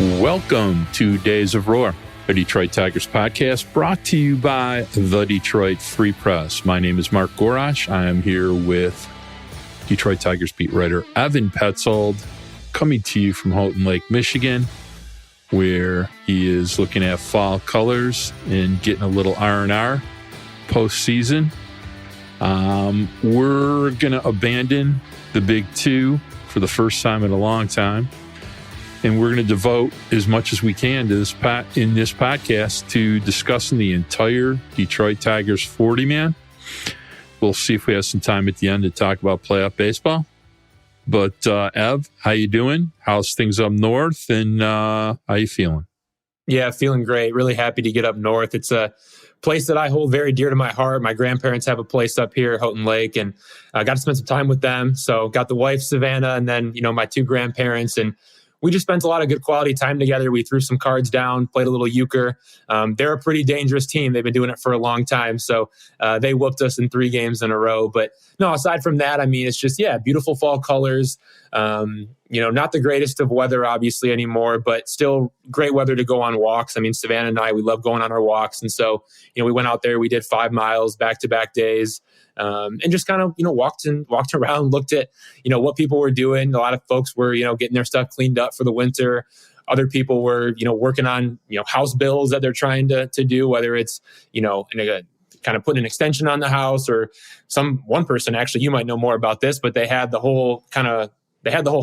Welcome to Days of Roar, a Detroit Tigers podcast brought to you by the Detroit Free Press. My name is Mark Gorash. I am here with Detroit Tigers beat writer Evan Petzold, coming to you from Houghton Lake, Michigan, where he is looking at fall colors and getting a little R&R postseason. We're going to abandon the Big Two for the first time in a long time. And we're going to devote as much as we can to this in this podcast to discussing the entire Detroit Tigers 40-man. We'll see if we have some time at the end to talk about playoff baseball. But Ev, how you doing? How's things up north? And how you feeling? Yeah, feeling great. Really happy to get up north. It's a place that I hold very dear to my heart. My grandparents have a place up here, Houghton Lake, and I got to spend some time with them. So got the wife, Savannah, and then, my two grandparents, and we just spent a lot of good quality time together. We threw some cards down, played a little euchre. They're a pretty dangerous team. They've been doing it for a long time. So they whooped us in 3 games in a row. But no, aside from that, it's just, beautiful fall colors. Not the greatest of weather, obviously, anymore, but still great weather to go on walks. Savannah and I, we love going on our walks. And so, we went out there, we did 5 miles back-to-back days. And just kind of, walked around, looked at, what people were doing. A lot of folks were, getting their stuff cleaned up for the winter. Other people were, working on, house builds that they're trying to do, whether it's, kind of putting an extension on the house, or one person, actually, you might know more about this, but they had the whole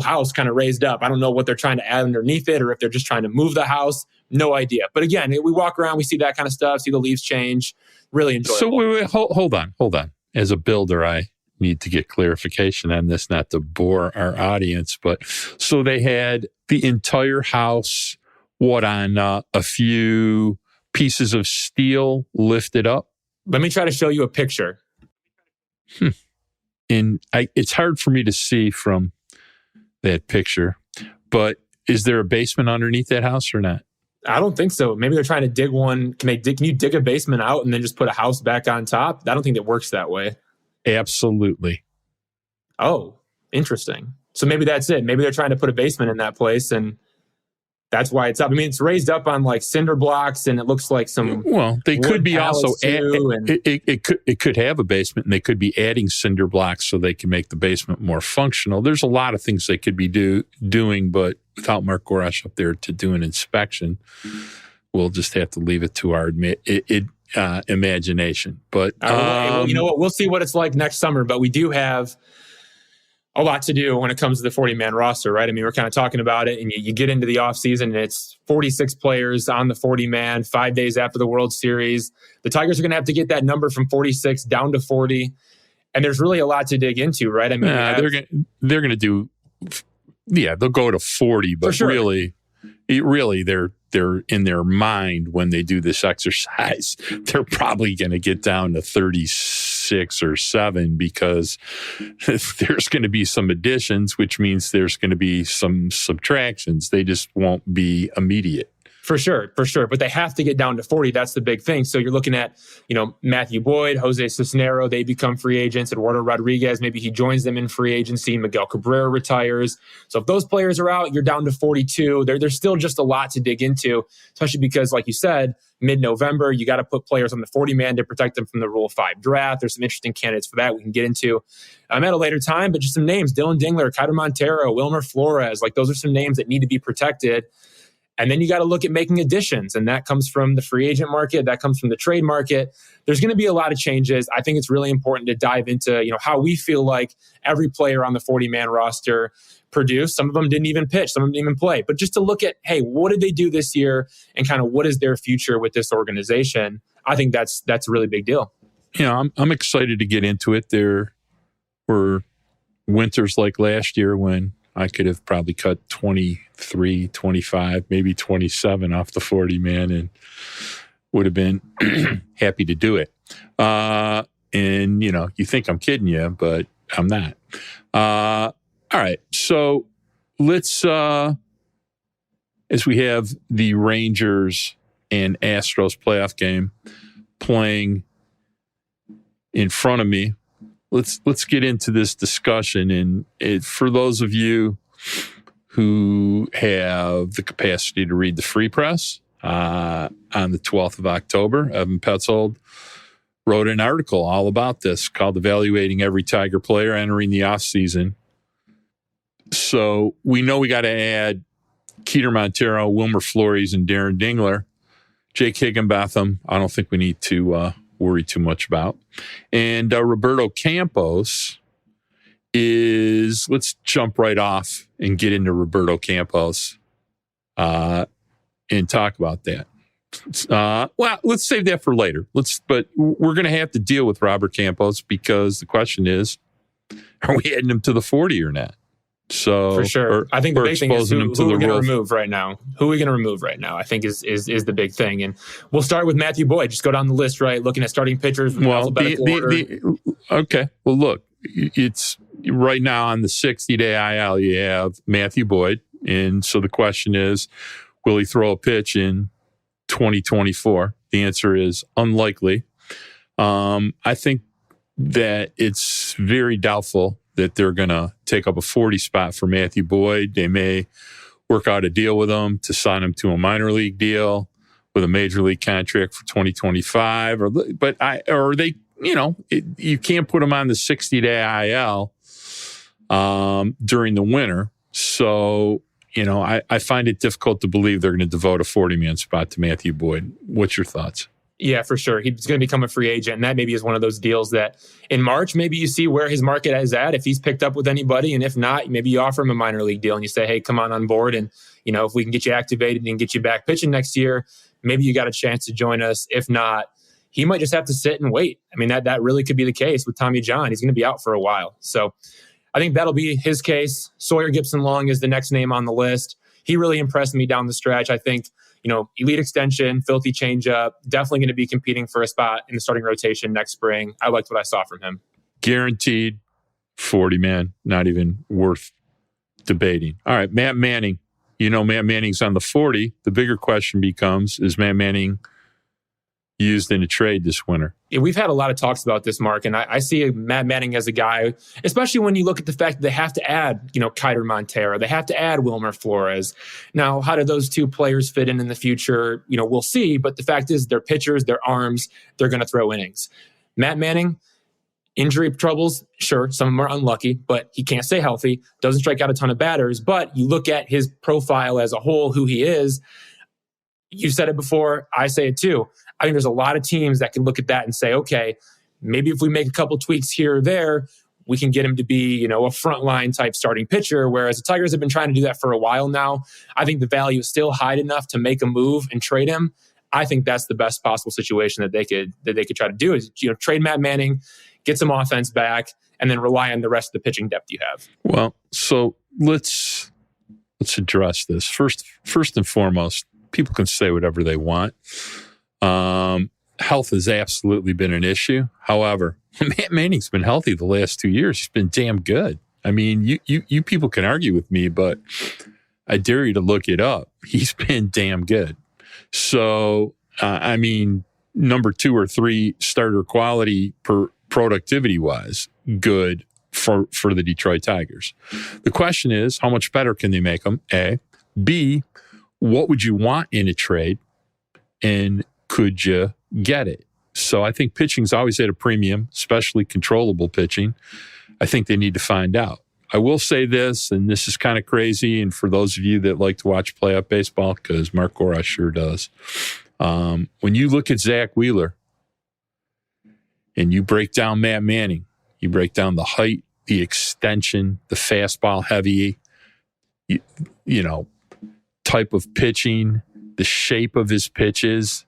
house kind of raised up. I don't know what they're trying to add underneath it, or if they're just trying to move the house. No idea. But again, we walk around, we see that kind of stuff, see the leaves change. Really enjoyable. So wait, hold on. As a builder, I need to get clarification on this, not to bore our audience. But so they had the entire house, on a few pieces of steel lifted up? Let me try to show you a picture. And it's hard for me to see from that picture, but is there a basement underneath that house or not? I don't think so. Maybe they're trying to dig one. Can you dig a basement out and then just put a house back on top? I don't think it works that way. Absolutely. Oh, interesting. So maybe that's it. Maybe they're trying to put a basement in that place, and that's why it's up. It's raised up on like cinder blocks, and it looks like some. Well, they could be also. It could have a basement, and they could be adding cinder blocks so they can make the basement more functional. There's a lot of things they could be doing, but without Mark Gorash up there to do an inspection, we'll just have to leave it to our imagination. But well, you know what? We'll see what it's like next summer. But we do have a lot to do when it comes to the 40-man roster, right? We're kind of talking about it, and you get into the offseason, and it's 46 players on the 40-man, 5 days after the World Series. The Tigers are going to have to get that number from 46 down to 40, and there's really a lot to dig into, right? They're going to do, they'll go to 40, but sure. really, they're in their mind when they do this exercise, they're probably going to get down to 36 or 7 because there's going to be some additions, which means there's going to be some subtractions. They just won't be immediate. For sure. But they have to get down to 40. That's the big thing. So you're looking at, Matthew Boyd, Jose Cisnero, they become free agents. Eduardo Rodriguez, maybe he joins them in free agency. Miguel Cabrera retires. So if those players are out, you're down to 42. There's still just a lot to dig into, especially because, like you said, mid-November, you got to put players on the 40-man to protect them from the Rule 5 draft. There's some interesting candidates for that we can get into at a later time, but just some names: Dylan Dingler, Kaiser Montero, Wilmer Flores. Those are some names that need to be protected. And then you got to look at making additions, and that comes from the free agent market. That comes from the trade market. There's going to be a lot of changes. I think it's really important to dive into, how we feel like every player on the 40-man roster produced. Some of them didn't even pitch. Some of them didn't even play. But just to look at, hey, what did they do this year, and kind of what is their future with this organization? I think that's a really big deal. I'm excited to get into it. There were winters like last year when I could have probably cut 23, 25, maybe 27 off the 40-man and would have been happy to do it. And, you think I'm kidding you, but I'm not. All right. So let's, as we have the Rangers and Astros playoff game playing in front of me, let's get into this discussion. And for those of you who have the capacity to read the free press. On the 12th of October, Evan Petzold wrote an article all about this called Evaluating Every Tiger Player Entering the Offseason. So we know we got to add Keeter Montero, Wilmer Flores, and Darren Dingler. Jake Higginbotham, I don't think we need to worry too much about. And Roberto Campos is, let's jump right off and get into Roberto Campos and talk about that. Well, let's save that for later. But we're going to have to deal with Robert Campos because the question is, are we adding him to the 40 or not? So for sure, I think the big thing is who are we going to remove right now? Who are we going to remove right now? I think is the big thing, and we'll start with Matthew Boyd. Just go down the list, right? Looking at starting pitchers. Well, okay. Well, look, it's right now on the 60-day IL. You have Matthew Boyd, and so the question is, will he throw a pitch in 2024? The answer is unlikely. I think that it's very doubtful that they're going to take up a 40 spot for Matthew Boyd. They may work out a deal with him to sign him to a minor league deal with a major league contract for 2025. You can't put him on the 60-day IL during the winter. So, I find it difficult to believe they're going to devote a 40-man spot to Matthew Boyd. What's your thoughts? Yeah, for sure. He's going to become a free agent. And that maybe is one of those deals that in March, maybe you see where his market is at, if he's picked up with anybody. And if not, maybe you offer him a minor league deal and you say, hey, come on board. And, if we can get you activated and get you back pitching next year, maybe you got a chance to join us. If not, he might just have to sit and wait. I mean, that really could be the case with Tommy John. He's going to be out for a while. So I think that'll be his case. Sawyer Gipson-Long is the next name on the list. He really impressed me down the stretch. I think, elite extension, filthy changeup, definitely going to be competing for a spot in the starting rotation next spring. I liked what I saw from him. Guaranteed 40, man. Not even worth debating. All right, Matt Manning. Matt Manning's on the 40. The bigger question becomes, is Matt Manning used in a trade this winter? Yeah, we've had a lot of talks about this, Mark, and I see Matt Manning as a guy, especially when you look at the fact that they have to add, Keeter Montero. They have to add Wilmer Flores. Now, how do those two players fit in the future? We'll see, but the fact is they're pitchers, they're arms, they're going to throw innings. Matt Manning, injury troubles, sure, some of them are unlucky, but he can't stay healthy, doesn't strike out a ton of batters, but you look at his profile as a whole, who he is. You said it before, I say it too. I think there's a lot of teams that can look at that and say, okay, maybe if we make a couple tweaks here or there, we can get him to be, a frontline type starting pitcher. Whereas the Tigers have been trying to do that for a while now. I think the value is still high enough to make a move and trade him. I think that's the best possible situation that they could try to do is, trade Matt Manning, get some offense back, and then rely on the rest of the pitching depth you have. Well, so let's address this. First and foremost, people can say whatever they want. Health has absolutely been an issue. However, Matt Manning's been healthy the last 2 years. He's been damn good. I mean, you people can argue with me, but I dare you to look it up. He's been damn good. So, number 2 or 3 starter quality per productivity wise, good for the Detroit Tigers. The question is, how much better can they make them? A. B. What would you want in a trade? And could you get it? So I think pitching's always at a premium, especially controllable pitching. I think they need to find out. I will say this, and this is kind of crazy, and for those of you that like to watch playoff baseball, because Mark Gora sure does, when you look at Zach Wheeler and you break down Matt Manning, you break down the height, the extension, the fastball heavy, type of pitching, the shape of his pitches,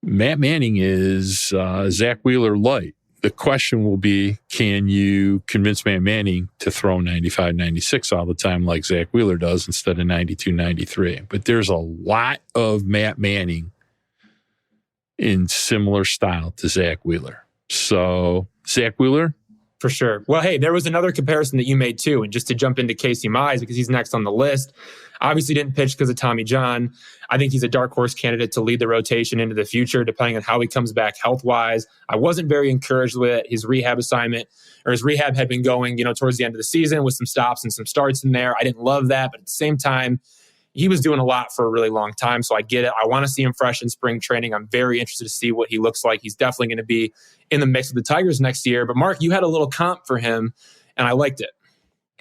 Matt Manning is Zach Wheeler light. The question will be, can you convince Matt Manning to throw 95, 96 all the time like Zach Wheeler does instead of 92, 93? But there's a lot of Matt Manning in similar style to Zach Wheeler. So Zach Wheeler, For sure. Well, hey, there was another comparison that you made too. And just to jump into Casey Mize, because he's next on the list, obviously didn't pitch because of Tommy John. I think he's a dark horse candidate to lead the rotation into the future, depending on how he comes back health-wise. I wasn't very encouraged with it. His rehab assignment, or his rehab had been going, towards the end of the season with some stops and some starts in there. I didn't love that, but at the same time, he was doing a lot for a really long time, so I get it. I want to see him fresh in spring training. I'm very interested to see what he looks like. He's definitely going to be in the mix with the Tigers next year. But Mark, you had a little comp for him, and I liked it.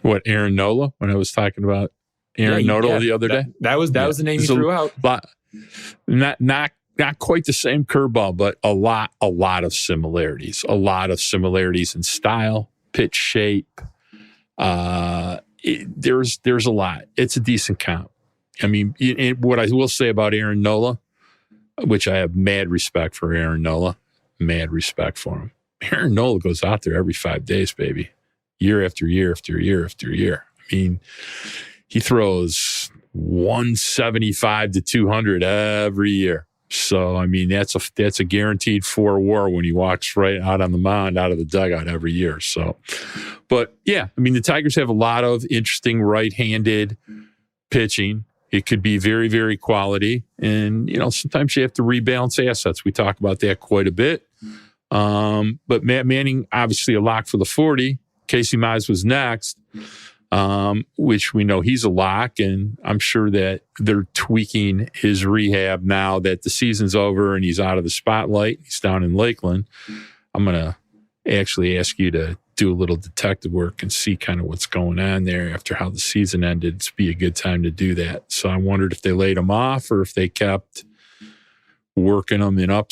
What, Aaron Nola? When I was talking about Aaron Nola the other day? That was the name you threw out. Not quite the same curveball, but a lot of similarities. A lot of similarities in style, pitch shape. There's a lot. It's a decent comp. I mean, what I will say about Aaron Nola, which I have mad respect for Aaron Nola, mad respect for him. Aaron Nola goes out there every 5 days, baby, year after year after year after year. I mean, he throws 175 to 200 every year. So, I mean, that's a guaranteed 4 WAR when he walks right out on the mound, out of the dugout every year. So, but yeah, I mean, the Tigers have a lot of interesting right-handed pitching. It could be very, very quality. And, sometimes you have to rebalance assets. We talk about that quite a bit. But Matt Manning, obviously a lock for the 40. Casey Mize was next, which we know he's a lock. And I'm sure that they're tweaking his rehab now that the season's over and he's out of the spotlight. He's down in Lakeland. I'm going to actually ask you to do a little detective work and see kind of what's going on there after how the season ended. It'd be a good time to do that. So I wondered if they laid him off or if they kept working them in up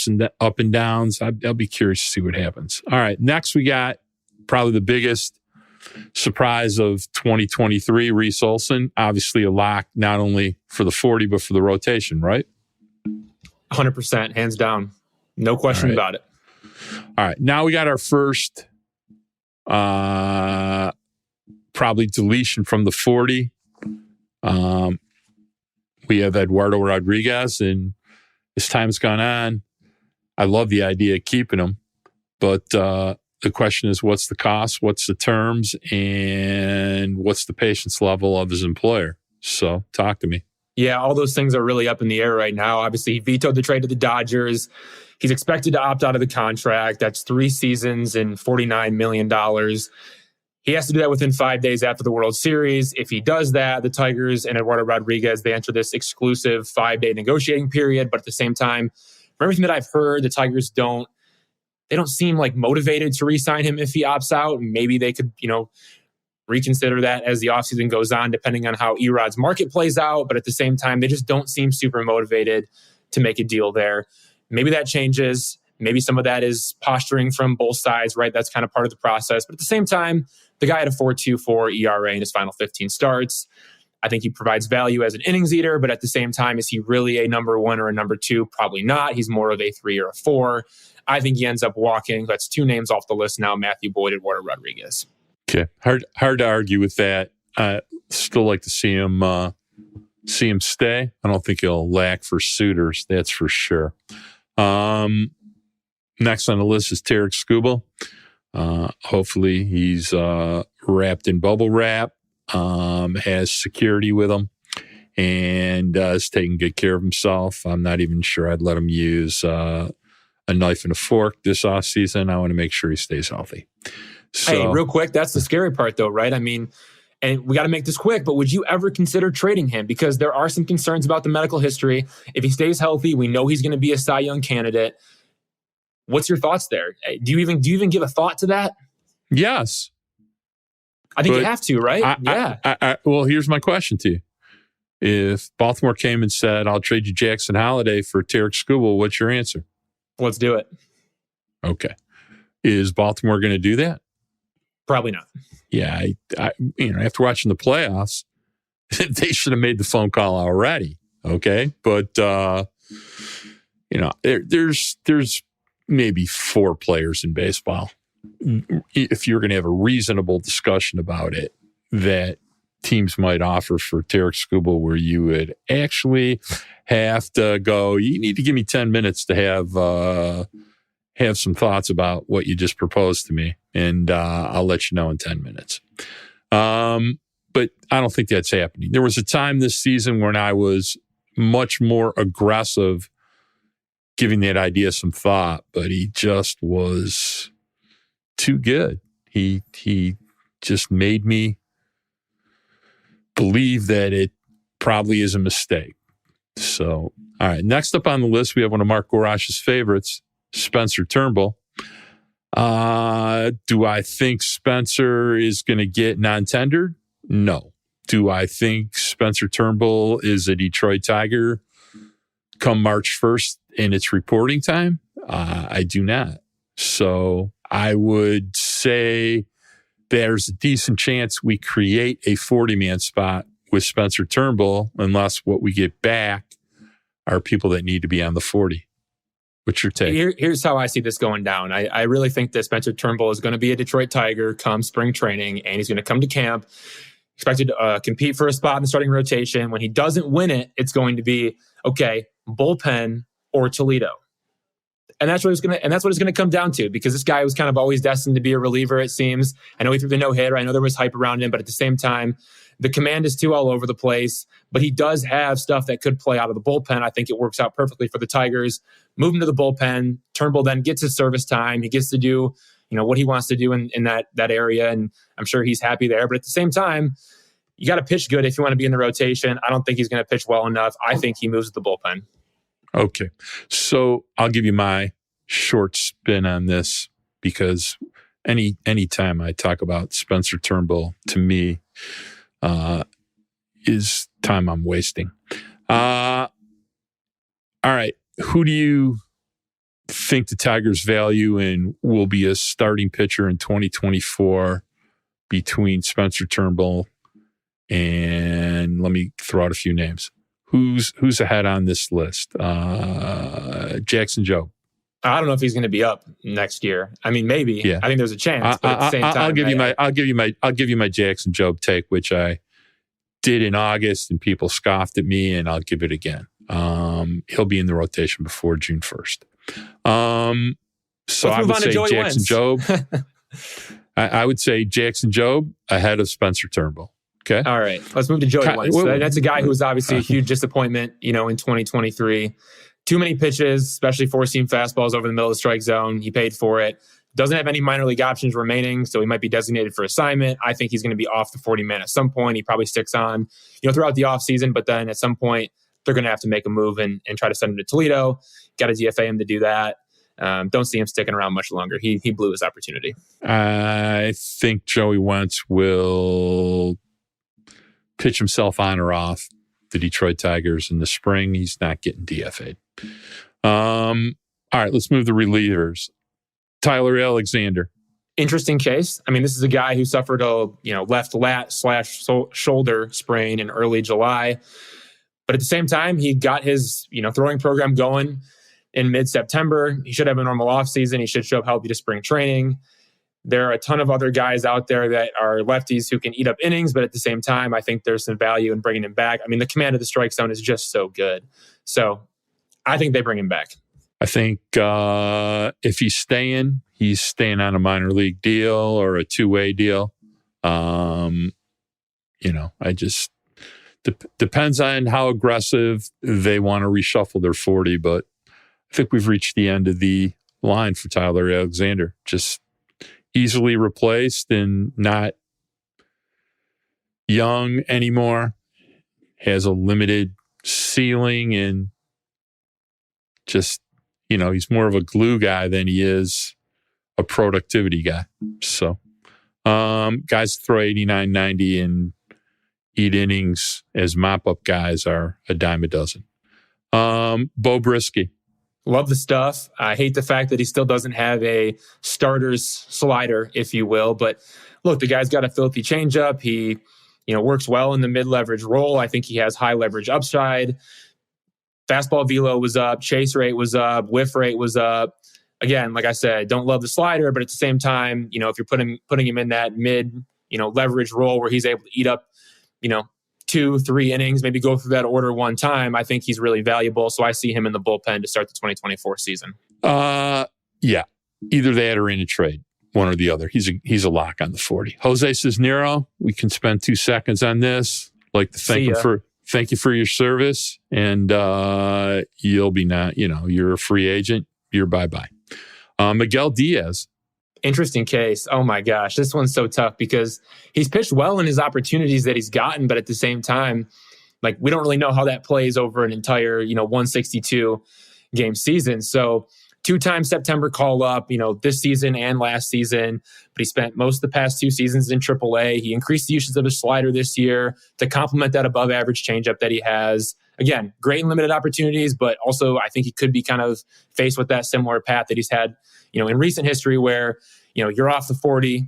and downs. I'll be curious to see what happens. All right. Next, we got probably the biggest surprise of 2023, Reese Olson. Obviously a lock, not only for the 40, but for the rotation, right? 100%, hands down. No question about it. All right. Now we got our first probably deletion from the 40. We have Eduardo Rodriguez, and as time's gone on, I love the idea of keeping him. But the question is, what's the cost? What's the terms? And what's the patience level of his employer? So talk to me. Yeah, all those things are really up in the air right now. Obviously, he vetoed the trade to the Dodgers. He's expected to opt out of the contract. That's 3 seasons and $49 million. He has to do that within 5 days after the World Series. If he does that, the Tigers and Eduardo Rodriguez, they enter this exclusive 5-day negotiating period. But at the same time, from everything that I've heard, the Tigers don't seem like motivated to re-sign him if he opts out. Maybe they could, reconsider that as the offseason goes on, depending on how Erod's market plays out. But at the same time, they just don't seem super motivated to make a deal there. Maybe that changes. Maybe some of that is posturing from both sides, right? That's kind of part of the process. But at the same time, the guy had a 4.24 ERA in his final 15 starts. I think he provides value as an innings eater, but at the same time, is he really a number 1 or a number 2? Probably not. He's more of a 3 or a 4. I think he ends up walking. That's 2 names off the list now: Matthew Boyd, Eduardo Rodriguez. Okay, hard to argue with that. Still like to see him stay. I don't think he'll lack for suitors. That's for sure. Next on the list is Tarek Skubal. Hopefully he's wrapped in bubble wrap, has security with him, and is taking good care of himself. I'm not even sure I'd let him use a knife and a fork this offseason. I want to make sure he stays healthy. So, hey, real quick, that's the scary part though, right? I mean, and we got to make this quick, but would you ever consider trading him? Because there are some concerns about the medical history. If he stays healthy, we know he's going to be a Cy Young candidate. What's your thoughts there? Do you even give a thought to that? Yes. I think you have to, right? Well, here's my question to you. If Baltimore came and said, I'll trade you Jackson Holiday for Tarek Skubal, what's your answer? Let's do it. Okay. Is Baltimore going to do that? Probably not. Yeah. After watching the playoffs, they should have made the phone call already. Okay. But, there's maybe 4 players in baseball, if you're going to have a reasonable discussion about it, that teams might offer for Tarek Skubal, where you would actually have to go, you need to give me 10 minutes to have have some thoughts about what you just proposed to me, and I'll let you know in 10 minutes. But I don't think that's happening. There was a time this season when I was much more aggressive, giving that idea some thought, but he just was too good. He just made me believe that it probably is a mistake. So, all right. Next up on the list, we have one of Mark Gorash's favorites, Spencer Turnbull. Do I think Spencer is going to get non-tendered? No. Do I think Spencer Turnbull is a Detroit Tiger come March 1st in its reporting time? I do not. So I would say there's a decent chance we create a 40-man spot with Spencer Turnbull, unless what we get back are people that need to be on the 40. What's your take? Here's how I see this going down. I really think that Spencer Turnbull is going to be a Detroit Tiger come spring training, and he's going to come to camp, expected to compete for a spot in the starting rotation. When he doesn't win it, it's going to be, okay, bullpen or Toledo. And that's what it's going to come down to, because this guy was kind of always destined to be a reliever, it seems. I know he threw the no-hitter. I know there was hype around him, but at the same time, the command is too all over the place. But he does have stuff that could play out of the bullpen. I think it works out perfectly for the Tigers. Move him to the bullpen. Turnbull then gets his service time. He gets to do, what he wants to do in that area, and I'm sure he's happy there. But at the same time, you got to pitch good if you want to be in the rotation. I don't think he's going to pitch well enough. I think he moves to the bullpen. Okay. So I'll give you my short spin on this, because any time I talk about Spencer Turnbull, to me, is time I'm wasting. All right. Who do you think the Tigers value and will be a starting pitcher in 2024 between Spencer Turnbull and, let me throw out a few names. Who's ahead on this list? Jackson Jobe. I don't know if he's going to be up next year. I mean, maybe. Yeah. I think there's a chance. But at the same time, I'll give you my Jackson Jobe take, which I did in August, and people scoffed at me, and I'll give it again. He'll be in the rotation before June 1st. So I would say Jackson Jobe. I would say Jackson Jobe ahead of Spencer Turnbull. Okay. All right. Let's move to Joey Wentz. That's a guy who was obviously a huge disappointment, in 2023. Too many pitches, especially four-seam fastballs over the middle of the strike zone. He paid for it. Doesn't have any minor league options remaining, so he might be designated for assignment. I think he's going to be off the 40-man at some point. He probably sticks on, throughout the offseason, but then at some point, they're going to have to make a move and try to send him to Toledo. Got to DFA him to do that. Don't see him sticking around much longer. He blew his opportunity. I think Joey Wentz will pitch himself on or off the Detroit Tigers in the spring. He's not getting DFA'd. All right, let's move to relievers. Tyler Alexander. Interesting case. I mean, this is a guy who suffered a left lat / shoulder sprain in early July. But at the same time, he got his throwing program going in mid-September. He should have a normal offseason. He should show up healthy to spring training. There are a ton of other guys out there that are lefties who can eat up innings, but at the same time, I think there's some value in bringing him back. I mean, the command of the strike zone is just so good. So I think they bring him back. I think if he's staying on a minor league deal or a two-way deal. Depends on how aggressive they want to reshuffle their 40, but I think we've reached the end of the line for Tyler Alexander. Just easily replaced and not young anymore. Has a limited ceiling and just, he's more of a glue guy than he is a productivity guy. So, guys throw 89, 90 and eat innings as mop-up guys are a dime a dozen. Bo Brisky. Love the stuff. I hate the fact that he still doesn't have a starter's slider, if you will. But look, the guy's got a filthy changeup. He, works well in the mid-leverage role. I think he has high leverage upside. Fastball velo was up. Chase rate was up. Whiff rate was up. Again, like I said, don't love the slider, but at the same time, if you're putting him in that mid, leverage role where he's able to eat up, 2-3 innings, maybe go through that order one time, I think he's really valuable. So I see him in the bullpen to start the 2024 season. Yeah, either that or in a trade, one or the other. He's a lock on the 40. Jose Cisnero, we can spend 2 seconds on this. Like to thank you for your service, and you'll be you're a free agent. You're bye-bye. Miguel Diaz. Interesting case. Oh my gosh, this one's so tough because he's pitched well in his opportunities that he's gotten, but at the same time, like we don't really know how that plays over an entire 162 game season. So 2-time September call up, this season and last season, but he spent most of the past 2 seasons in AAA. He increased the usage of his slider this year to complement that above average changeup that he has. Again, great in limited opportunities, but also I think he could be kind of faced with that similar path that he's had, in recent history where, you're off the 40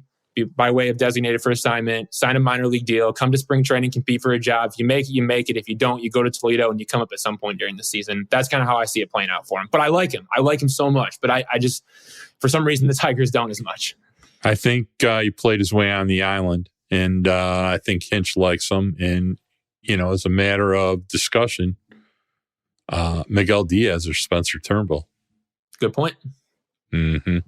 by way of designated for assignment, sign a minor league deal, come to spring training, compete for a job. If you make it, you make it. If you don't, you go to Toledo and you come up at some point during the season. That's kind of how I see it playing out for him. But I like him. I like him so much. But I just, for some reason, the Tigers don't as much. I think he played his way on the island, and I think Hinch likes him. And, as a matter of discussion, Miguel Diaz or Spencer Turnbull. Good point. Mm-hmm.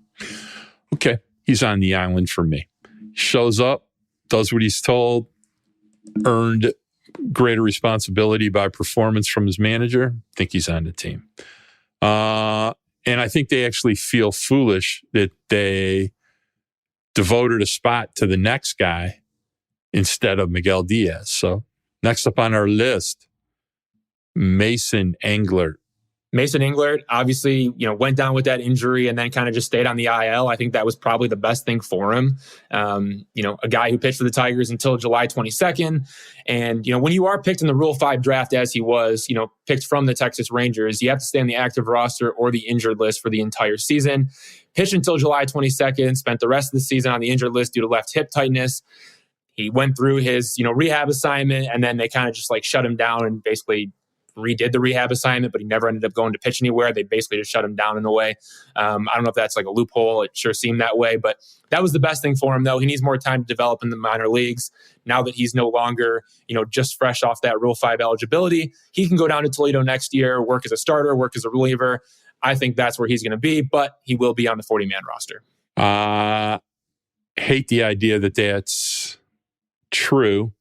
Okay. He's on the island for me. Shows up, does what he's told, earned greater responsibility by performance from his manager. I think he's on the team. And I think they actually feel foolish that they devoted a spot to the next guy instead of Miguel Diaz. So next up on our list, Mason Englert. Mason Englert obviously, went down with that injury and then kind of just stayed on the IL. I think that was probably the best thing for him. A guy who pitched for the Tigers until July 22nd. And, when you are picked in the Rule 5 draft as he was, picked from the Texas Rangers, you have to stay on the active roster or the injured list for the entire season. Pitched until July 22nd, spent the rest of the season on the injured list due to left hip tightness. He went through his, rehab assignment, and then they kind of just shut him down and basically redid the rehab assignment, but he never ended up going to pitch anywhere. They basically just shut him down in a way. I don't know if that's like a loophole. It sure seemed that way, but that was the best thing for him, though. He needs more time to develop in the minor leagues. Now that he's no longer, just fresh off that Rule 5 eligibility, he can go down to Toledo next year, work as a starter, work as a reliever. I think that's where he's going to be, but he will be on the 40-man roster. Hate the idea that that's true,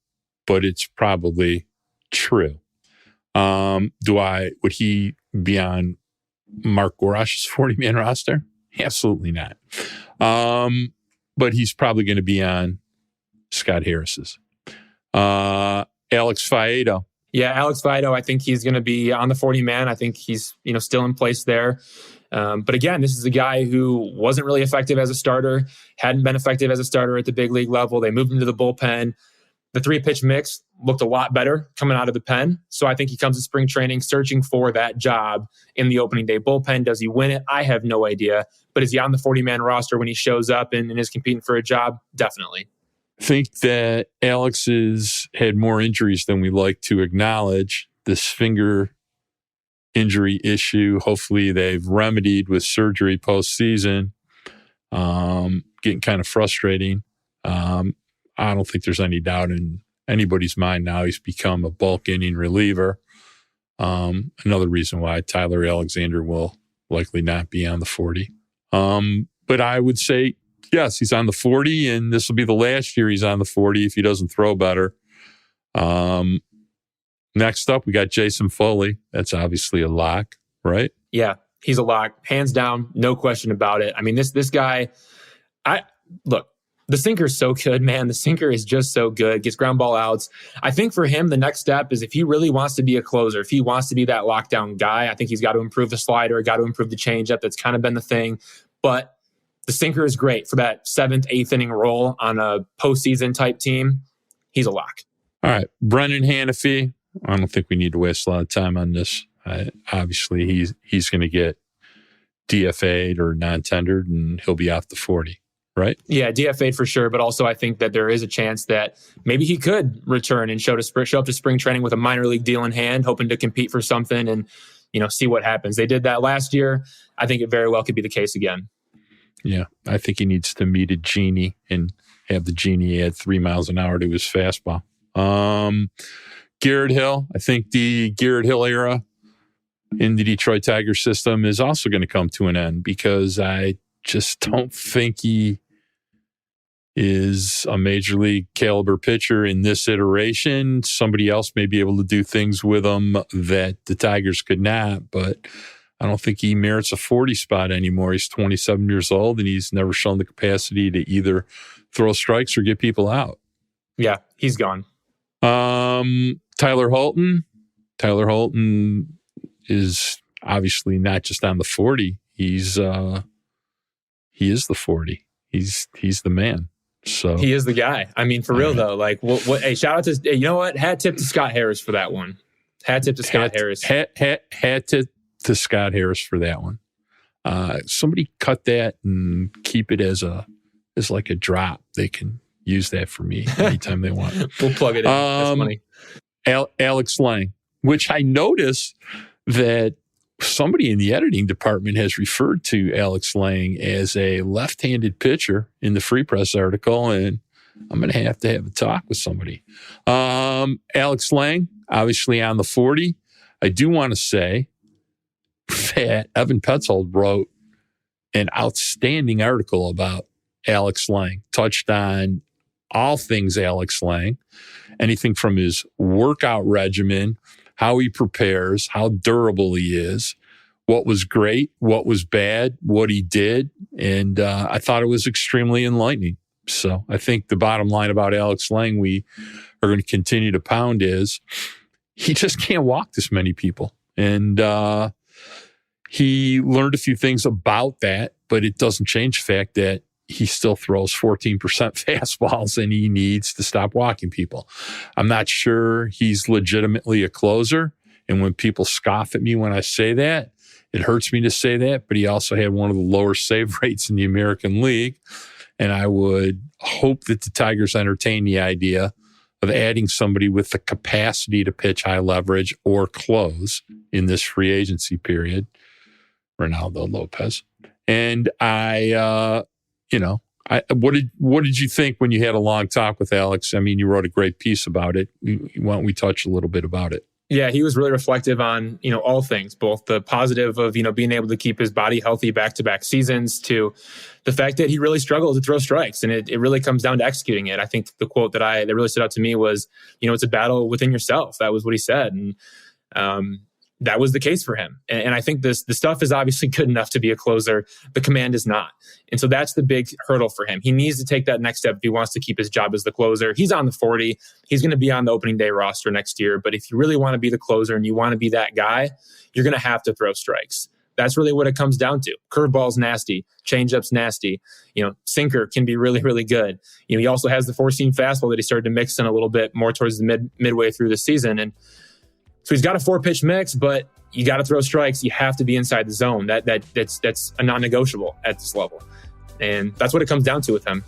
but it's probably true. Would he be on Mark Gorash's 40-man roster? Absolutely not. But he's probably going to be on Scott Harris's. Alex Faedo. Yeah, Alex Faedo, I think he's going to be on the 40-man. I think he's, still in place there. But again, this is a guy who wasn't really effective as a starter, hadn't been effective as a starter at the big league level. They moved him to the bullpen. The 3-pitch mix looked a lot better coming out of the pen. So I think he comes to spring training searching for that job in the opening day bullpen. Does he win it? I have no idea. But is he on the 40-man roster when he shows up and is competing for a job? Definitely. I think that Alex has had more injuries than we like to acknowledge. This finger injury issue, hopefully they've remedied with surgery postseason. Getting kind of frustrating. I don't think there's any doubt in anybody's mind now he's become a bulk inning reliever. Another reason why Tyler Alexander will likely not be on the 40. But I would say, yes, he's on the 40, and this will be the last year he's on the 40 if he doesn't throw better. Next up, we got Jason Foley. That's obviously a lock, right? Yeah, he's a lock. Hands down, no question about it. I mean, this guy, look, the sinker is so good, man. The sinker is just so good. Gets ground ball outs. I think for him, the next step is if he really wants to be a closer, if he wants to be that lockdown guy, I think he's got to improve the slider, got to improve the changeup. That's kind of been the thing. But the sinker is great for that 7th, 8th inning role on a postseason type team. He's a lock. All right. Brendan Hanafy. I don't think we need to waste a lot of time on this. Obviously, he's going to get DFA'd or non-tendered, and he'll be off the 40. Right? Yeah, DFA'd for sure. But also I think that there is a chance that maybe he could return and show up to spring training with a minor league deal in hand, hoping to compete for something and, see what happens. They did that last year. I think it very well could be the case again. Yeah, I think he needs to meet a genie and have the genie add 3 miles an hour to his fastball. Garrett Hill. I think the Garrett Hill era in the Detroit Tigers system is also going to come to an end, because I just don't think he is a major league caliber pitcher in this iteration. Somebody else may be able to do things with him that the Tigers could not, but I don't think he merits a 40 spot anymore. He's 27 years old, and he's never shown the capacity to either throw strikes or get people out. Yeah, he's gone. Tyler Holton. Tyler Holton is obviously not just on the 40. He is the 40. He's the man. So he is the guy. I mean, for real though, like what hey, shout out to, you know what? Hat tip to Scott Harris for that one. Hat tip to Scott Harris. Hat tip to Scott Harris for that one. Somebody cut that and keep it as like a drop. They can use that for me anytime they want. We'll plug it in. That's funny. Alex Lang, which I notice that somebody in the editing department has referred to Alex Lang as a left-handed pitcher in the Free Press article, and I'm going to have a talk with somebody. Alex Lang, obviously on the 40. I do want to say that Evan Petzold wrote an outstanding article about Alex Lang, touched on all things Alex Lang, anything from his workout regimen, how he prepares, how durable he is, what was great, what was bad, what he did. And I thought it was extremely enlightening. So I think the bottom line about Alex Lang we are going to continue to pound is he just can't walk this many people. And he learned a few things about that, but it doesn't change the fact that he still throws 14% fastballs and he needs to stop walking people. I'm not sure he's legitimately a closer. And when people scoff at me when I say that, it hurts me to say that, but he also had one of the lower save rates in the American League. And I would hope that the Tigers entertain the idea of adding somebody with the capacity to pitch high leverage or close in this free agency period. Ronaldo Lopez. And what did you think when you had a long talk with Alex? I mean, you wrote a great piece about it. Why don't we touch a little bit about it? Yeah, he was really reflective on, all things, both the positive of, being able to keep his body healthy back-to-back seasons, to the fact that he really struggled to throw strikes. And it really comes down to executing it. I think the quote that really stood out to me was, it's a battle within yourself. That was what he said. And that was the case for him. And I think the stuff is obviously good enough to be a closer. The command is not. And so that's the big hurdle for him. He needs to take that next step if he wants to keep his job as the closer. He's on the 40. He's going to be on the opening day roster next year. But if you really want to be the closer and you want to be that guy, you're going to have to throw strikes. That's really what it comes down to. Curveball's nasty. Changeup's nasty. Sinker can be really, really good. He also has the four-seam fastball that he started to mix in a little bit more towards the midway through the season. And so he's got a 4-pitch mix, but you got to throw strikes. You have to be inside the zone. That's a non-negotiable at this level. And that's what it comes down to with him.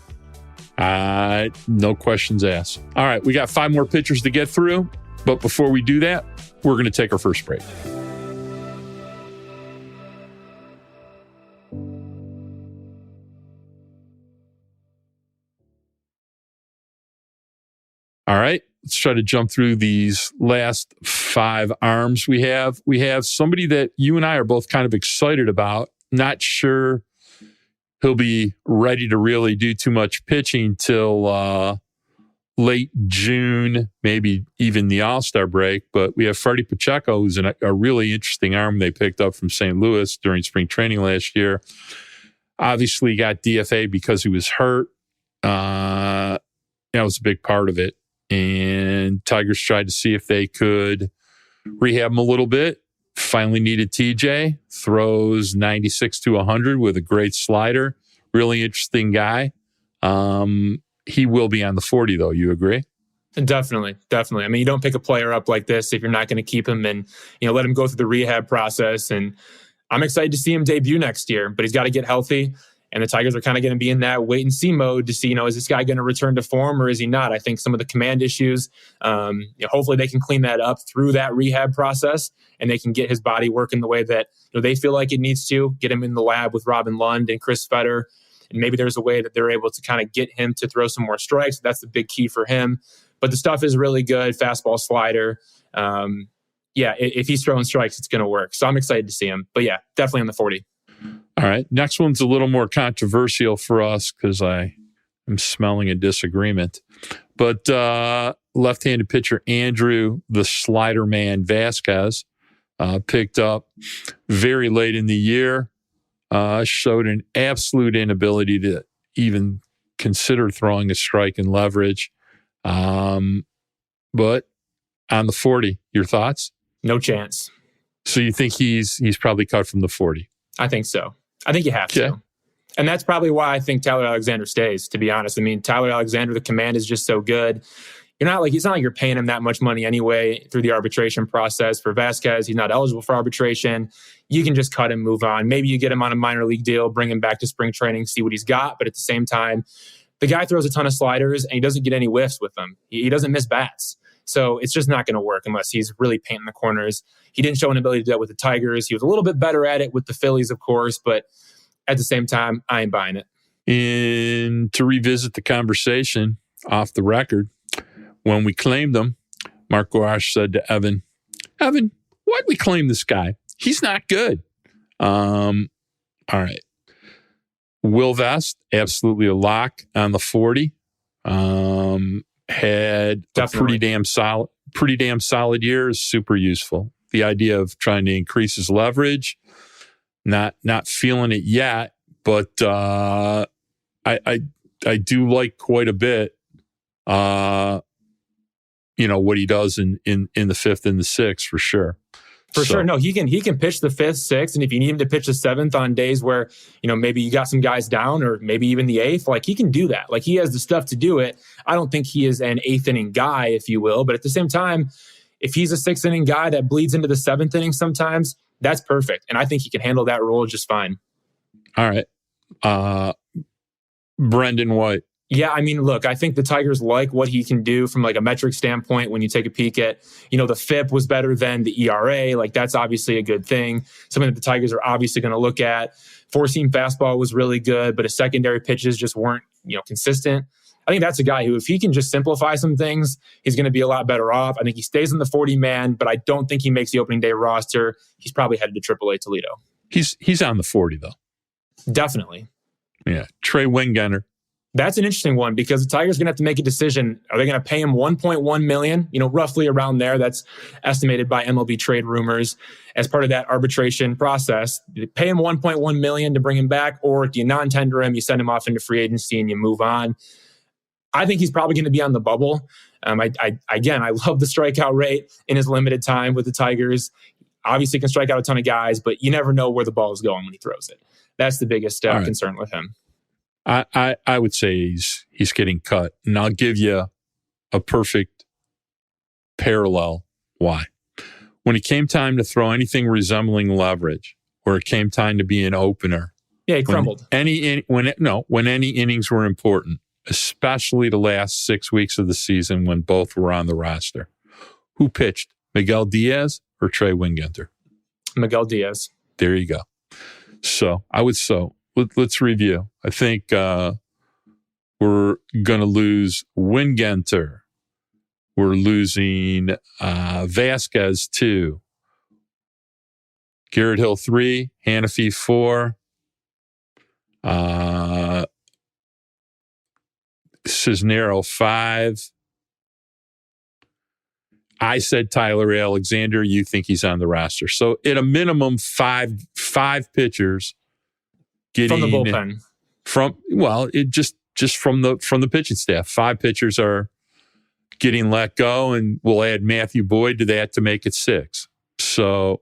No questions asked. All right, we got 5 more pitchers to get through. But before we do that, we're going to take our first break. All right, let's try to jump through these last 5 arms we have. We have somebody that you and I are both kind of excited about. Not sure he'll be ready to really do too much pitching till late June, maybe even the All-Star break. But we have Freddie Pacheco, who's a really interesting arm they picked up from St. Louis during spring training last year. Obviously got DFA because he was hurt. That was a big part of it. And Tigers tried to see if they could rehab him a little bit. Finally needed TJ. Throws 96 to 100 with a great slider. Really interesting guy. He will be on the 40, though. You agree? Definitely. I mean, you don't pick a player up like this if you're not going to keep him and let him go through the rehab process. And I'm excited to see him debut next year, but he's got to get healthy. And the Tigers are kind of going to be in that wait and see mode to see, is this guy going to return to form or is he not? I think some of the command issues, hopefully they can clean that up through that rehab process and they can get his body working the way that they feel like it needs to, get him in the lab with Robin Lund and Chris Fetter. And maybe there's a way that they're able to kind of get him to throw some more strikes. That's the big key for him. But the stuff is really good. Fastball, slider. yeah, if he's throwing strikes, it's going to work. So I'm excited to see him. But yeah, definitely on the 40. All right. Next one's a little more controversial for us because I am smelling a disagreement. But left-handed pitcher Andrew, the slider man Vasquez, picked up very late in the year, showed an absolute inability to even consider throwing a strike in leverage. But on the 40, your thoughts? No chance. So you think he's probably cut from the 40? I think so. I think you have to. And that's probably why I think Tyler Alexander stays, to be honest. I mean, Tyler Alexander, the command is just so good. It's not like you're paying him that much money anyway through the arbitration process. For Vasquez, he's not eligible for arbitration. You can just cut him, move on. Maybe you get him on a minor league deal, bring him back to spring training, see what he's got. But at the same time, the guy throws a ton of sliders and he doesn't get any whiffs with them. He doesn't miss bats. So it's just not going to work unless he's really painting the corners. He didn't show an ability to do that with the Tigers. He was a little bit better at it with the Phillies, of course, but at the same time, I ain't buying it. And to revisit the conversation off the record, when we claimed him, Mark Gouache said to Evan, why'd we claim this guy? He's not good. All right. Will Vest, absolutely a lock on the 40. Had Definitely. a pretty damn solid year. Is super useful. The idea of trying to increase his leverage, not feeling it yet, but I do like quite a bit. What he does in the fifth and the sixth for sure. For sure. No, he can pitch the fifth, sixth, and if you need him to pitch the seventh on days where, maybe you got some guys down or maybe even the eighth, like he can do that. Like he has the stuff to do it. I don't think he is an eighth inning guy, if you will, but at the same time, if he's a sixth inning guy that bleeds into the seventh inning sometimes, that's perfect. And I think he can handle that role just fine. All right. Brendan White. Yeah, I mean, look, I think the Tigers like what he can do from like a metric standpoint when you take a peek at, the FIP was better than the ERA. Like that's obviously a good thing. Something that the Tigers are obviously going to look at. Four-seam fastball was really good, but his secondary pitches just weren't, consistent. I think that's a guy who, if he can just simplify some things, he's going to be a lot better off. I think he stays in the 40-man, but I don't think he makes the opening day roster. He's probably headed to AAA Toledo. He's on the 40, though. Definitely. Yeah. Trey Wingenter. That's an interesting one because the Tigers are going to have to make a decision. Are they going to pay him $1.1 million, roughly around there? That's estimated by MLB Trade Rumors as part of that arbitration process. Do you pay him $1.1 million to bring him back, or do you non-tender him, you send him off into free agency and you move on? I think he's probably going to be on the bubble. I love the strikeout rate in his limited time with the Tigers. Obviously can strike out a ton of guys, but you never know where the ball is going when he throws it. That's the biggest concern with him. I would say he's getting cut, and I'll give you a perfect parallel why. When it came time to throw anything resembling leverage, or it came time to be an opener, he crumbled. When any innings were important, especially the last 6 weeks of the season when both were on the roster, who pitched? Miguel Diaz or Trey Wingenter? Miguel Diaz. There you go. Let's review. I think we're going to lose Wingenter. We're losing Vasquez 2. Garrett Hill 3. Hannafy 4. Cisnero 5. I said Tyler Alexander. You think he's on the roster. So at a minimum, five pitchers getting from the bullpen. Just from the pitching staff. 5 pitchers are getting let go, and we'll add Matthew Boyd to that to make it 6. So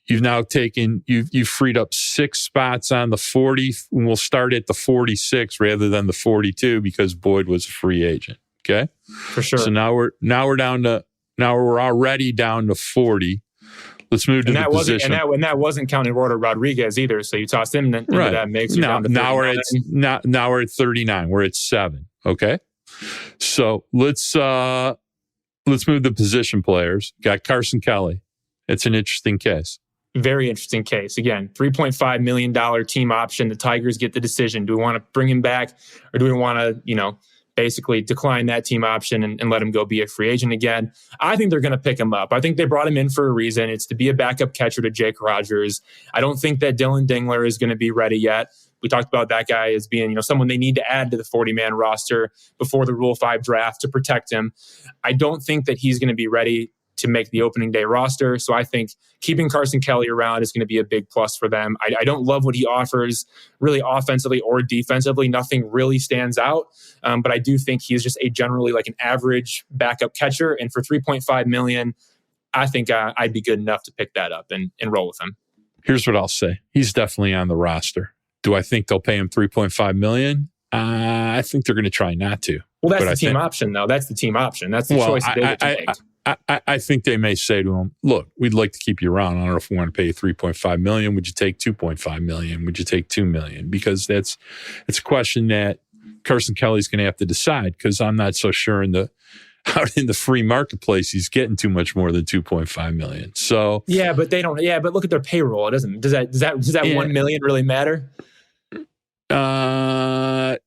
you've now you've freed up 6 spots on the 40, and we'll start at the 46 rather than the 42 because Boyd was a free agent. Okay, for sure. So now we're already down to 40. Let's move to the position. And that wasn't counting Roder Rodriguez either. So you tossed him into that mix. Now we're at 39. We're at 7. Okay. So let's move the position players. Got Carson Kelly. It's an interesting case. Very interesting case. Again, $3.5 million team option. The Tigers get the decision. Do we want to bring him back, or do we want to, basically decline that team option and let him go be a free agent again. I think they're going to pick him up. I think they brought him in for a reason. It's to be a backup catcher to Jake Rogers. I don't think that Dylan Dingler is going to be ready yet. We talked about that guy as being, someone they need to add to the 40-man roster before the Rule 5 draft to protect him. I don't think that he's going to be ready to make the opening day roster. So I think keeping Carson Kelly around is going to be a big plus for them. I don't love what he offers really offensively or defensively. Nothing really stands out. But I do think he's just generally like an average backup catcher. And for $3.5 million, I think I'd be good enough to pick that up and roll with him. Here's what I'll say. He's definitely on the roster. Do I think they'll pay him $3.5 million? I think they're going to try not to. Well, that's the team option, though. That's the team option. That's the choice that they get to make. I think they may say to him, look, we'd like to keep you around. I don't know if we want to pay you $3.5 million. Would you take $2.5 million? Would you take $2 million? Because it's a question that Carson Kelly's going to have to decide, because I'm not so sure out in the free marketplace, he's getting too much more than $2.5 million. So yeah, but they don't. Yeah, but look at their payroll. It doesn't. Does that $1 million really matter? Not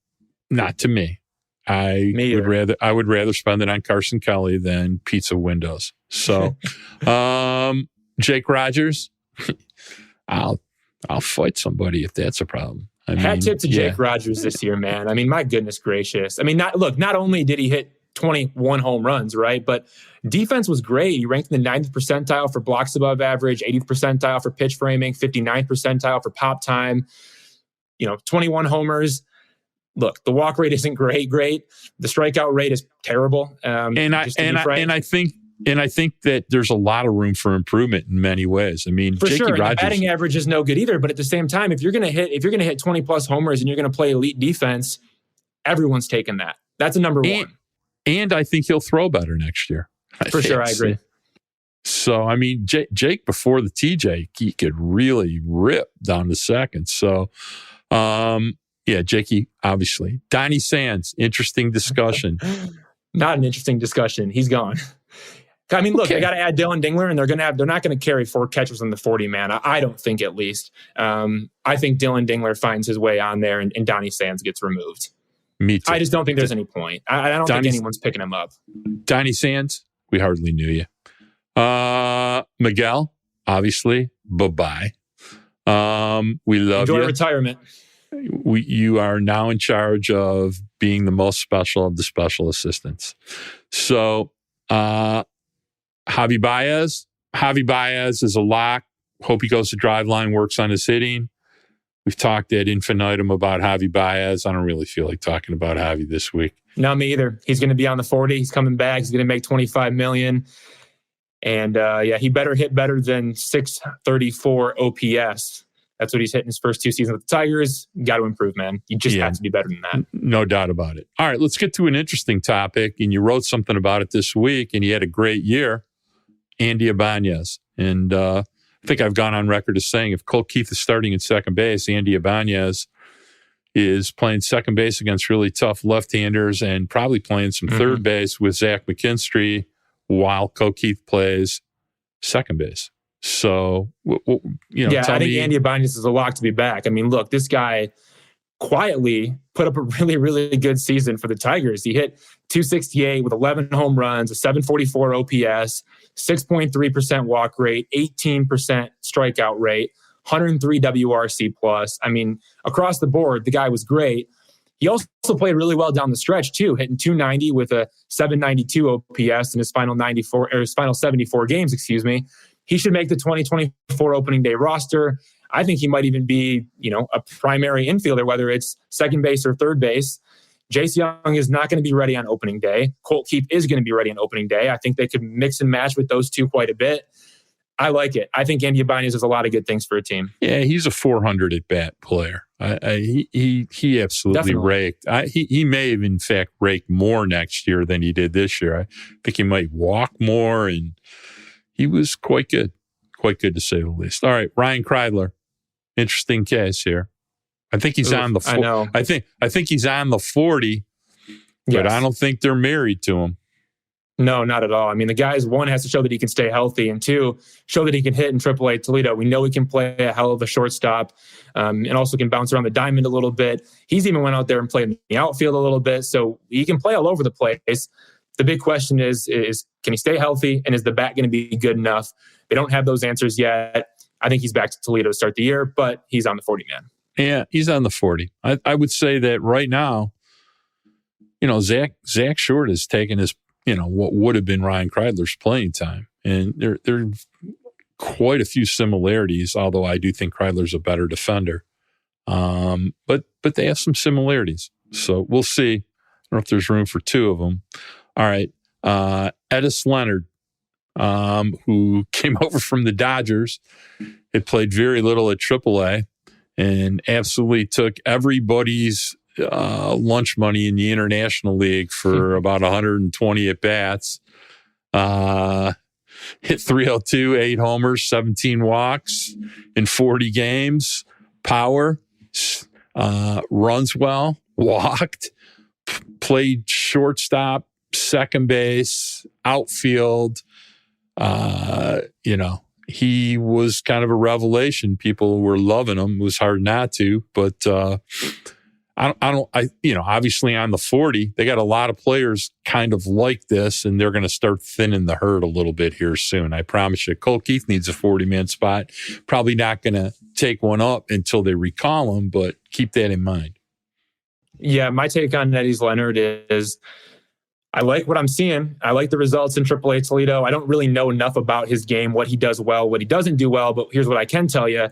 to me. I would rather spend it on Carson Kelly than pizza windows. So, Jake Rogers, I'll fight somebody if that's a problem. Hat tip to Jake Rogers this year, man. I mean, my goodness gracious. I mean, not only did he hit 21 home runs, right? But defense was great. He ranked in the 90th percentile for blocks above average, 80th percentile for pitch framing, 59th percentile for pop time. 21 homers. Look, the walk rate isn't great. The strikeout rate is terrible. And I think that there's a lot of room for improvement in many ways. I mean, for Jakey sure, Rogers, the batting average is no good either. But at the same time, if you're going to hit 20 plus homers and you're going to play elite defense, everyone's taking that. That's a number one. And I think he'll throw better next year. For sure, I agree. So, I mean, Jake before the TJ, he could really rip down to second. So, Jakey, obviously. Donnie Sands, interesting discussion. Not an interesting discussion. He's gone. I mean, look, they got to add Dylan Dingler, and they're not going to carry 4 catchers on the 40-man. I don't think, at least. I think Dylan Dingler finds his way on there, and Donnie Sands gets removed. Me too. I just don't think there's any point. I don't think anyone's picking him up. Donnie Sands, we hardly knew you. Miguel, obviously, bye-bye. We love you. Enjoy retirement. You are now in charge of being the most special of the special assistants. So, Javi Baez is a lock. Hope he goes to Driveline, works on his hitting. We've talked ad infinitum about Javi Baez. I don't really feel like talking about Javi this week. No, me either. He's going to be on the 40. He's coming back. He's going to make $25 million. And he better hit better than 634 OPS. That's what he's hitting his first 2 seasons with the Tigers. You got to improve, man. You just have to be better than that. No doubt about it. All right, let's get to an interesting topic. And you wrote something about it this week, and he had a great year. Andy Ibanez. And I think I've gone on record as saying if Colt Keith is starting at second base, Andy Ibanez is playing second base against really tough left-handers and probably playing some third base with Zach McKinstry while Colt Keith plays second base. So, I think Andy Ibanez is a lock to be back. I mean, look, this guy quietly put up a really, really good season for the Tigers. He hit 268 with 11 home runs, a 744 OPS, 6.3% walk rate, 18% strikeout rate, 103 WRC plus. I mean, across the board, the guy was great. He also played really well down the stretch too, hitting 290 with a 792 OPS in his final 74 games, He should make the 2024 opening day roster. I think he might even be, a primary infielder, whether it's second base or third base. Jace Young is not going to be ready on opening day. Colt Keith is going to be ready on opening day. I think they could mix and match with those two quite a bit. I like it. I think Andy Ibanez does a lot of good things for a team. Yeah, he's a 400 at bat player. He absolutely raked. He may have in fact rake more next year than he did this year. I think he might walk more, and he was quite good to say the least. All right, Ryan Kreidler, interesting case here. I think he's on the. I know. I think he's on the 40, but I don't think they're married to him. No, not at all. I mean, the guy's, one, has to show that he can stay healthy, and two, show that he can hit in AAA Toledo. We know he can play a hell of a shortstop, and also can bounce around the diamond a little bit. He's even went out there and played in the outfield a little bit, so he can play all over the place. The big question is can he stay healthy, and is the bat going to be good enough? They don't have those answers yet. I think he's back to Toledo to start the year, but he's on the 40-man. Yeah, he's on the 40. I would say that right now, Zach Short has taken his, what would have been Ryan Kreidler's playing time. And there are quite a few similarities, although I do think Kreidler's a better defender. But they have some similarities. So we'll see. I don't know if there's room for two of them. All right. Edis Leonard, who came over from the Dodgers, had played very little at AAA and absolutely took everybody's lunch money in the International League for about 120 at-bats. Hit 302, 8 homers, 17 walks in 40 games. Power, runs well, walked, played shortstop, second base, outfield. He was kind of a revelation. People were loving him. It was hard not to, but obviously on the 40, they got a lot of players kind of like this, and they're going to start thinning the herd a little bit here soon. I promise you. Cole Keith needs a 40-man spot. Probably not going to take one up until they recall him, but keep that in mind. Yeah, my take on Edis Leonard is I like what I'm seeing. I like the results in AAA Toledo. I don't really know enough about his game, what he does well, what he doesn't do well, but here's what I can tell you.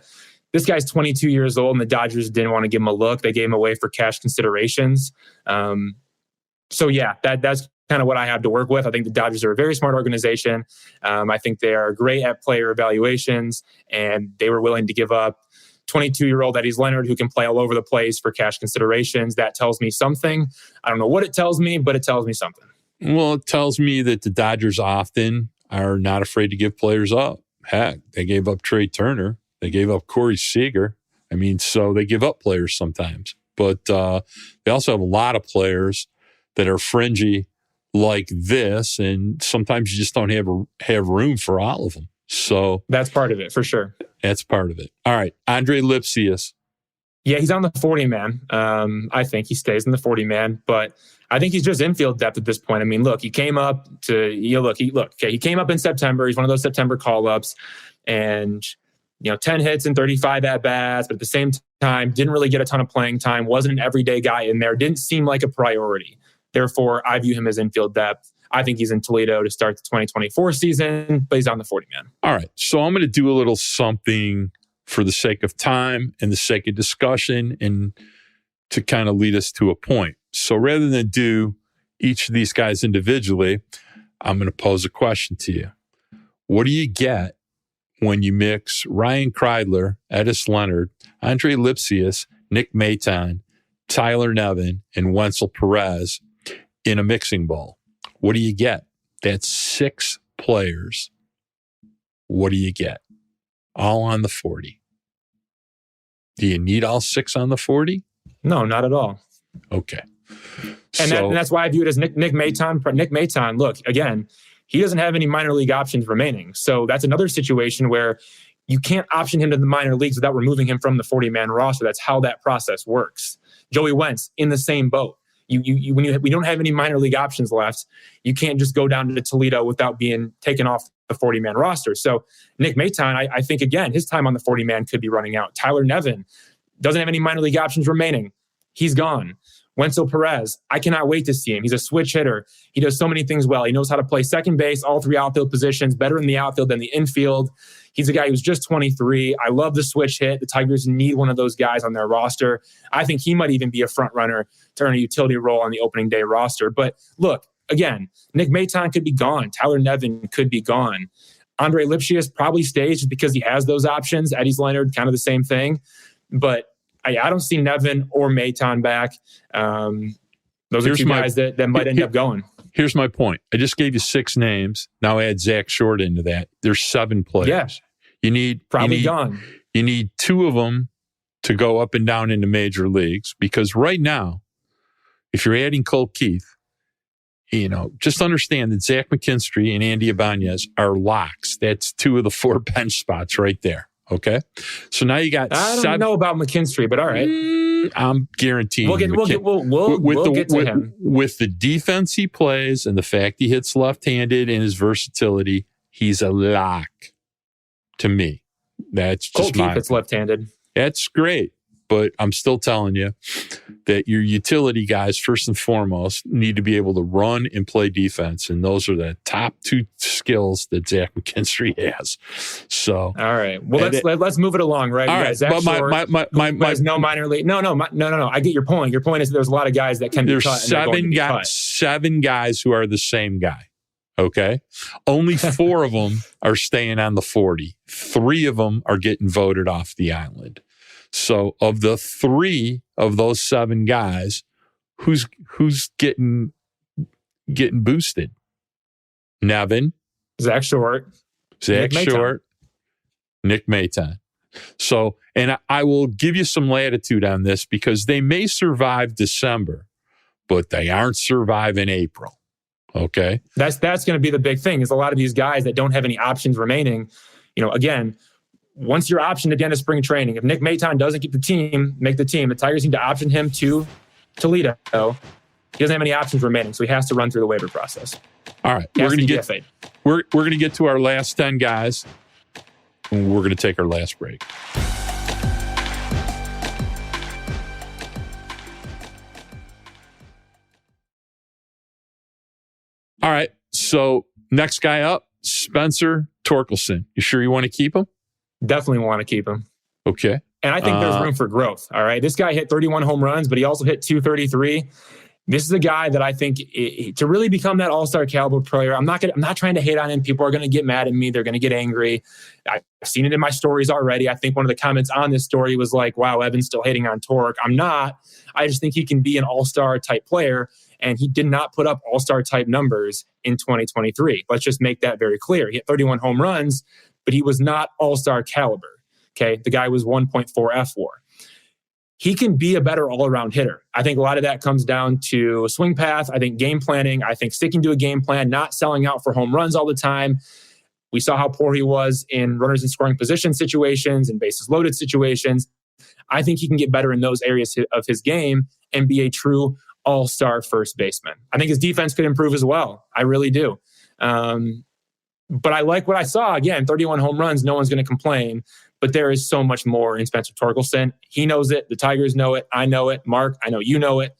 This guy's 22 years old, and the Dodgers didn't want to give him a look. They gave him away for cash considerations. That's kind of what I have to work with. I think the Dodgers are a very smart organization. I think they are great at player evaluations, and they were willing to give up 22-year-old Edis Leonard, who can play all over the place, for cash considerations. That tells me something. I don't know what it tells me, but it tells me something. Well, it tells me that the Dodgers often are not afraid to give players up. Heck, they gave up Trey Turner. They gave up Corey Seager. So they give up players sometimes. But they also have a lot of players that are fringy like this, and sometimes you just don't have room for all of them. So that's part of it, for sure. That's part of it. All right, Andre Lipsius. Yeah, he's on the 40-man. I think he stays in the 40-man, but I think he's just infield depth at this point. Look, he came up he came up in September. He's one of those September call-ups, and 10 hits and 35 at-bats, but at the same time, didn't really get a ton of playing time, wasn't an everyday guy in there, didn't seem like a priority. Therefore, I view him as infield depth. I think he's in Toledo to start the 2024 season, but he's on the 40-man. All right, so I'm going to do a little something for the sake of time and the sake of discussion and to kind of lead us to a point. So rather than do each of these guys individually, I'm going to pose a question to you. What do you get when you mix Ryan Kreidler, Edis Leonard, Andre Lipsius, Nick Maton, Tyler Nevin, and Wenzel Perez in a mixing bowl? What do you get? That's 6 players. What do you get? All on the 40. Do you need all 6 on the 40? No, not at all. Okay. And that's why I view it as Nick Maton. Nick Maton, look, again, he doesn't have any minor league options remaining. So that's another situation where you can't option him to the minor leagues without removing him from the 40-man roster. That's how that process works. Joey Wentz, in the same boat. We don't have any minor league options left, you can't just go down to Toledo without being taken off the 40-man roster. So Nick Maton, I think, again, his time on the 40-man could be running out. Tyler Nevin doesn't have any minor league options remaining. He's gone. Wenzel Perez, I cannot wait to see him. He's a switch hitter. He does so many things well. He knows how to play second base, all 3 outfield positions, better in the outfield than the infield. He's a guy who's just 23. I love the switch hit. The Tigers need one of those guys on their roster. I think he might even be a front runner to earn a utility role on the opening day roster. But look, again, Nick Maton could be gone. Tyler Nevin could be gone. Andre Lipsius probably stays just because he has those options. Edis Leonard, kind of the same thing. But I don't see Nevin or Maton back. Those are 2 guys that might end up going. Here's my point. I just gave you 6 names. Now add Zach Short into that. There's 7 players. Yeah. You need gone. You need 2 of them to go up and down into major leagues, because right now, if you're adding Cole Keith, just understand that Zach McKinstry and Andy Ibanez are locks. That's 2 of the 4 bench spots right there. Okay. So now you got I don't know about McKinstry, but all right. I'm guaranteeing we'll get to him. With the defense he plays and the fact he hits left-handed and his versatility, he's a lock to me. That's just Cole Keith left-handed. That's great. But I'm still telling you that your utility guys, first and foremost, need to be able to run and play defense. And those are the top 2 skills that Zach McKinstry has. So, all right. Well, let's move it along, right? All right. Zach Short, my no minor league. No. I get your point. Your point is there's a lot of guys that can be cut. There's 7 guys who are the same guy. Okay. Only 4 of them are staying on the 40. 3 of them are getting voted off the island. So of the 3 of those 7 guys, who's getting boosted? Nevin, Zach Short, Nick Maton. So, and I will give you some latitude on this because they may survive December, but they aren't surviving April. Okay. That's going to be the big thing is a lot of these guys that don't have any options remaining, again, once you're optioned again to spring training, if Nick Maton doesn't make the team, the Tigers need to option him to Toledo. He doesn't have any options remaining, so he has to run through the waiver process. All right. We're going to get to our last 10 guys, and we're going to take our last break. All right. So next guy up, Spencer Torkelson. You sure you want to keep him? Definitely want to keep him. Okay. And I think there's room for growth. All right. This guy hit 31 home runs, but he also hit 233. This is a guy that I think to really become that all-star caliber player, I'm not trying to hate on him. People are going to get mad at me. They're going to get angry. I've seen it in my stories already. I think one of the comments on this story was like, wow, Evan's still hating on Torque. I'm not. I just think he can be an all-star type player. And he did not put up all-star type numbers in 2023. Let's just make that very clear. He hit 31 home runs, but he was not all-star caliber. Okay. The guy was 1.4 F4. He can be a better all-around hitter. I think a lot of that comes down to swing path. I think game planning. I think sticking to a game plan, not selling out for home runs all the time. We saw how poor he was in runners in scoring position situations and bases loaded situations. I think he can get better in those areas of his game and be a true all-star first baseman. I think his defense could improve as well. I really do. But I like what I saw. Again, 31 home runs, no one's going to complain. But there is so much more in Spencer Torkelson. He knows it. The Tigers know it. I know it. Mark, I know you know it.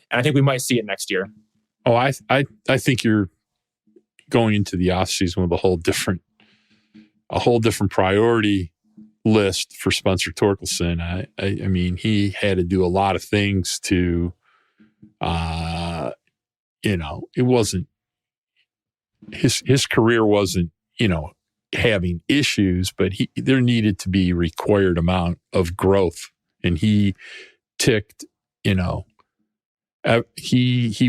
And I think we might see it next year. Oh, I think you're going into the offseason with a whole different priority list for Spencer Torkelson. I mean, he had to do a lot of things to, it wasn't, his career wasn't, having issues, but there needed to be required amount of growth. And he ticked, he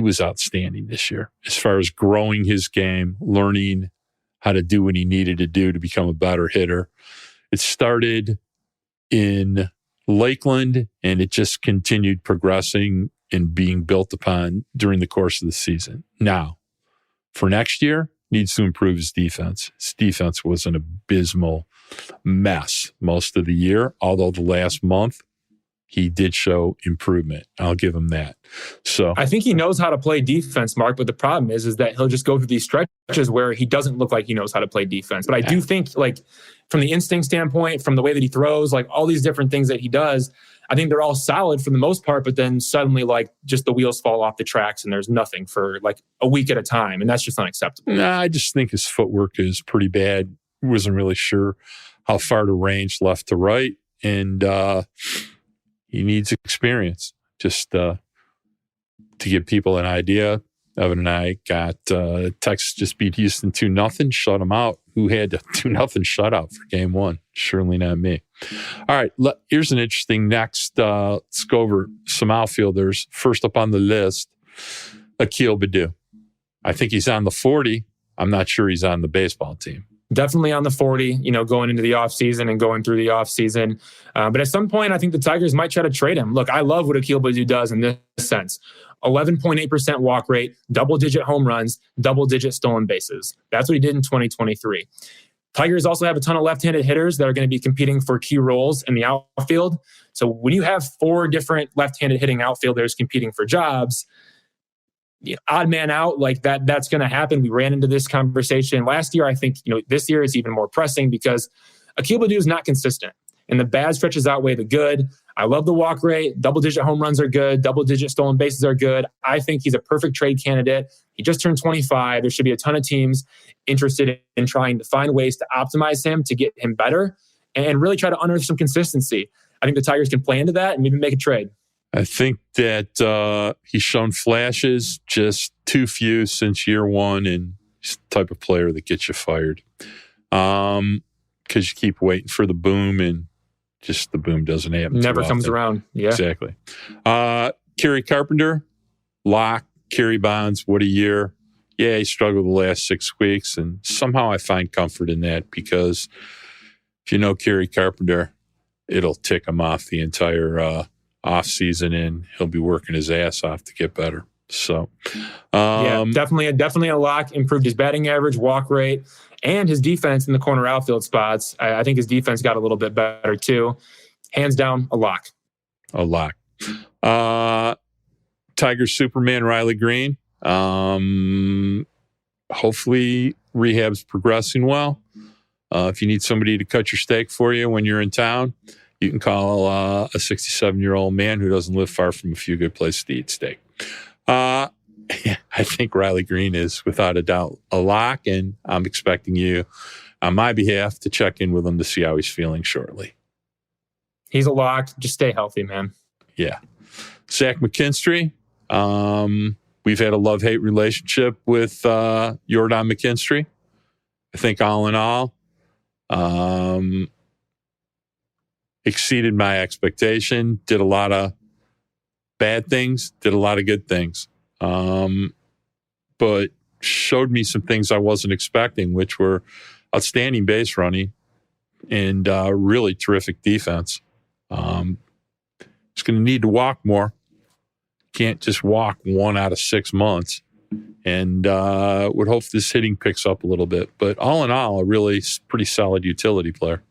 was outstanding this year as far as growing his game, learning how to do what he needed to do to become a better hitter. It started in Lakeland and it just continued progressing and being built upon during the course of the season. Now, for next year, needs to improve his defense. His defense was an abysmal mess most of the year, although the last month he did show improvement. I'll give him that. So I think he knows how to play defense, Mark, but the problem is that he'll just go through these stretches where he doesn't look like he knows how to play defense. But I do think, like, from the instinct standpoint, from the way that he throws, like all these different things that he does, I think they're all solid for the most part, but then suddenly, like, just the wheels fall off the tracks and there's nothing for like a week at a time. And that's just unacceptable. Nah, I just think his footwork is pretty bad. Wasn't really sure how far to range left to right. And he needs experience. Just to give people an idea, Evan and I got Texas just beat Houston 2-0, shut them out. Who had a 2-0 shutout for game one? Surely not me. All right, here's an interesting next. Let's go over some outfielders. First up on the list, Akil Baddoo. I think he's on the 40. I'm not sure he's on the baseball team. Definitely on the 40, going into the offseason and going through the offseason. But at some point, I think the Tigers might try to trade him. Look, I love what Akil Baddoo does in this sense. 11.8% walk rate, double-digit home runs, double-digit stolen bases. That's what he did in 2023. Tigers also have a ton of left-handed hitters that are going to be competing for key roles in the outfield. So when you have 4 different left-handed hitting outfielders competing for jobs, odd man out, like that's going to happen. We ran into this conversation last year. I think, this year is even more pressing because Akil Baddoo is not consistent and the bad stretches outweigh the good. I love the walk rate. Double-digit home runs are good. Double-digit stolen bases are good. I think he's a perfect trade candidate. He just turned 25. There should be a ton of teams interested in trying to find ways to optimize him to get him better and really try to unearth some consistency. I think the Tigers can play into that and maybe make a trade. I think that he's shown flashes, just too few since year one, and he's the type of player that gets you fired. Because you keep waiting for the boom, and just the boom doesn't happen. Never comes around. Yeah, exactly. Kerry Carpenter, lock. Kerry Bonds, what a year. Yeah, he struggled the last 6 weeks, and somehow I find comfort in that because if you know Kerry Carpenter, it'll tick him off the entire off season, and he'll be working his ass off to get better. So, definitely a lock. Improved his batting average, walk rate, and his defense in the corner outfield spots. I think his defense got a little bit better too. Hands down, a lock. A lock. Tigers Superman Riley Green. Hopefully rehab's progressing well. If you need somebody to cut your steak for you when you're in town, you can call a 67-year-old man who doesn't live far from a few good places to eat steak. I think Riley Green is, without a doubt, a lock, and I'm expecting you, on my behalf, to check in with him to see how he's feeling shortly. He's a lock. Just stay healthy, man. Yeah. Zach McKinstry. We've had a love-hate relationship with Jordan McKinstry. I think all in all, exceeded my expectation, did a lot of bad things, did a lot of good things, but showed me some things I wasn't expecting, which were outstanding base running and really terrific defense. He's going to need to walk more. Can't just walk 1 out of 6 months, and would hope this hitting picks up a little bit. But all in all, a really pretty solid utility player.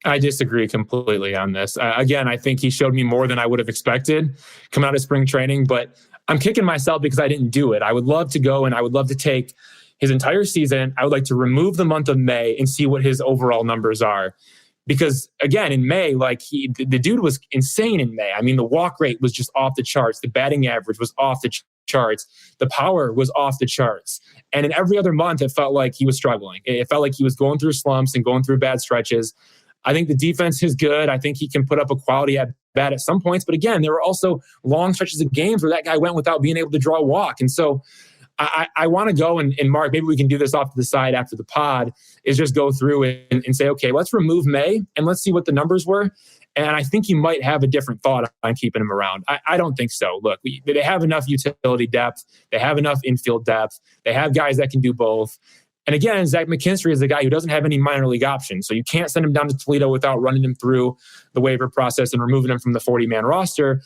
I disagree completely on this. Again, I think he showed me more than I would have expected coming out of spring training, but I'm kicking myself because I didn't do it. I would love to go and I would love to take his entire season. I would like to remove the month of May and see what his overall numbers are. Because again, in May, the dude was insane in May. I mean, the walk rate was just off the charts. The batting average was off the charts. The power was off the charts. And in every other month, it felt like he was struggling. It felt like he was going through slumps and going through bad stretches. I think the defense is good. I think he can put up a quality at bat at some points. But again, there were also long stretches of games where that guy went without being able to draw a walk. And so I want to go and Mark, maybe we can do this off to the side after the pod, is just go through and say, okay, let's remove May and let's see what the numbers were. And I think you might have a different thought on keeping him around. I don't think so. Look, they have enough utility depth. They have enough infield depth. They have guys that can do both. And again, Zach McKinstry is a guy who doesn't have any minor league options. So you can't send him down to Toledo without running him through the waiver process and removing him from the 40-man roster.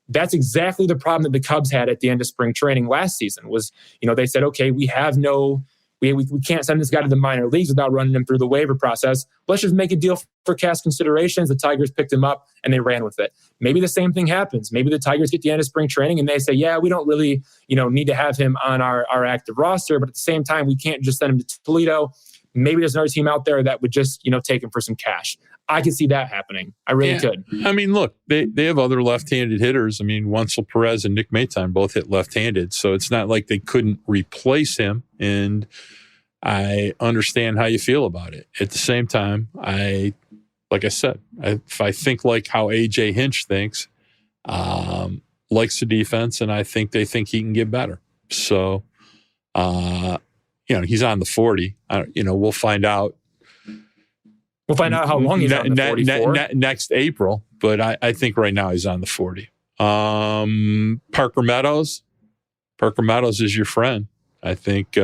That's exactly the problem that the Cubs had at the end of spring training last season was, they said, okay, we can't send this guy to the minor leagues without running him through the waiver process. Let's just make a deal for cash considerations. The Tigers picked him up and they ran with it. Maybe the same thing happens. Maybe the Tigers get to the end of spring training and they say, yeah, we don't really, need to have him on our active roster. But at the same time, we can't just send him to Toledo. Maybe there's another team out there that would just, take him for some cash. I could see that happening. I really could. I mean, look, they have other left-handed hitters. I mean, Wencel Perez and Nick Maytime both hit left-handed. So it's not like they couldn't replace him. And I understand how you feel about it. At the same time, like I said, if I think like how A.J. Hinch thinks, likes the defense, and I think they think he can get better. So, he's on the 40. We'll find out. We'll find out how long he's on the 40 for. Next April, but I think right now he's on the 40. Parker Meadows is your friend. I think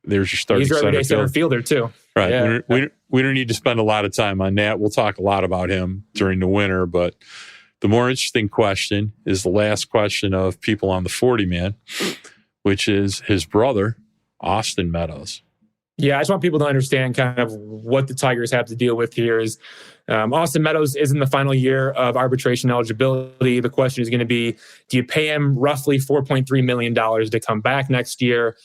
there's your starting He's your everyday center center fielder too. Right. Yeah. We don't need to spend a lot of time on that. We'll talk a lot about him during the winter, but the more interesting question is the last question of people on the 40 man, which is his brother, Austin Meadows. Yeah, I just want people to understand kind of what the Tigers have to deal with here is Austin Meadows is in the final year of arbitration eligibility. The question is going to be, do you pay him roughly $4.3 million to come back next year?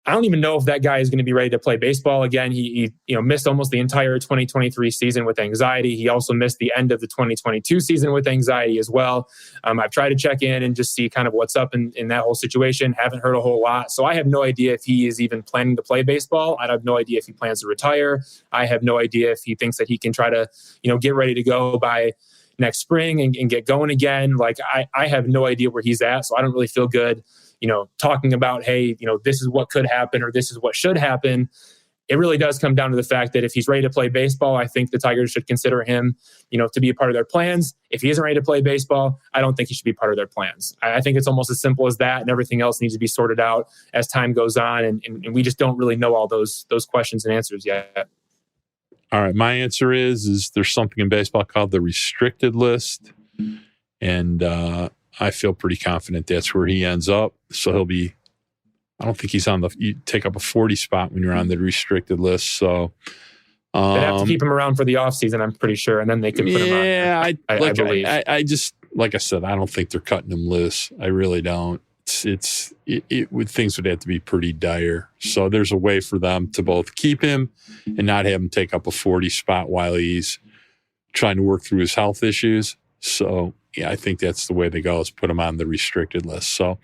I don't even know if that guy is going to be ready to play baseball again. He missed almost the entire 2023 season with anxiety. He also missed the end of the 2022 season with anxiety as well. I've tried to check in and just see kind of what's up in that whole situation. Haven't heard a whole lot. So I have no idea if he is even planning to play baseball. I have no idea if he plans to retire. I have no idea if he thinks that he can try to, get ready to go by next spring and get going again. Like I have no idea where he's at. So I don't really feel good talking about, hey, this is what could happen or this is what should happen. It really does come down to the fact that if he's ready to play baseball, I think the Tigers should consider him, to be a part of their plans. If he isn't ready to play baseball, I don't think he should be part of their plans. I think it's almost as simple as that, and everything else needs to be sorted out as time goes on. And we just don't really know all those questions and answers yet. All right. My answer is there's something in baseball called the restricted list. And, I feel pretty confident that's where he ends up. So I don't think he's you take up a 40 spot when you're on the restricted list. So they'd have to keep him around for the offseason, I'm pretty sure. And then they could put him on. Yeah, I believe. I just, like I said, I don't think they're cutting him loose. I really don't. Things would have to be pretty dire. So there's a way for them to both keep him and not have him take up a 40 spot while he's trying to work through his health issues. So, yeah, I think that's the way they go, is put them on the restricted list. So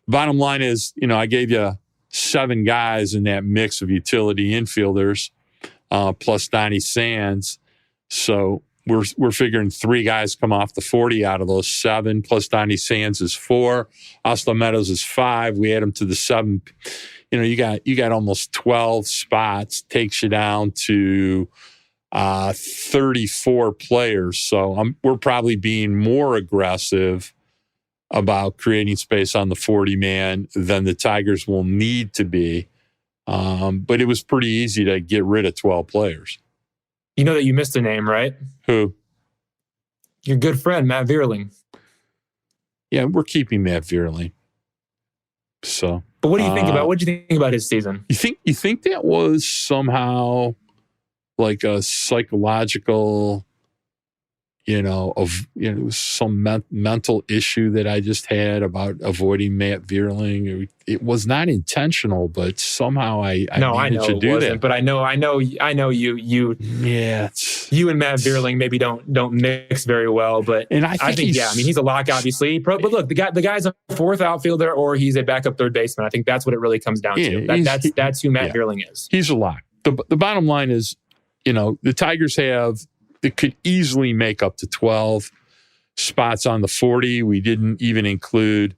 the bottom line is, I gave you 7 guys in that mix of utility infielders, plus Donnie Sands. So we're figuring 3 guys come off the 40 out of those 7, plus Donnie Sands is 4. Austin Meadows is 5. We add him to the 7. You got almost 12 spots, takes you down to 34 players. So we're probably being more aggressive about creating space on the 40 man than the Tigers will need to be. But it was pretty easy to get rid of 12 players. You know that you missed a name, right? Who? Your good friend, Matt Vierling. Yeah, we're keeping Matt Vierling. So, but what do you think about? What did you think about his season? You think that was somehow like a psychological, some mental issue that I just had about avoiding Matt Vierling? It was not intentional, but somehow I managed to do that. But I know you. Yeah, you and Matt Vierling maybe don't mix very well. But I think he's a lock, obviously. But look, the guy's a 4th outfielder or he's a backup 3rd baseman. I think that's what it really comes down to. That's who Matt Vierling is. He's a lock. The bottom line is, the Tigers it could easily make up to 12 spots on the 40. We didn't even include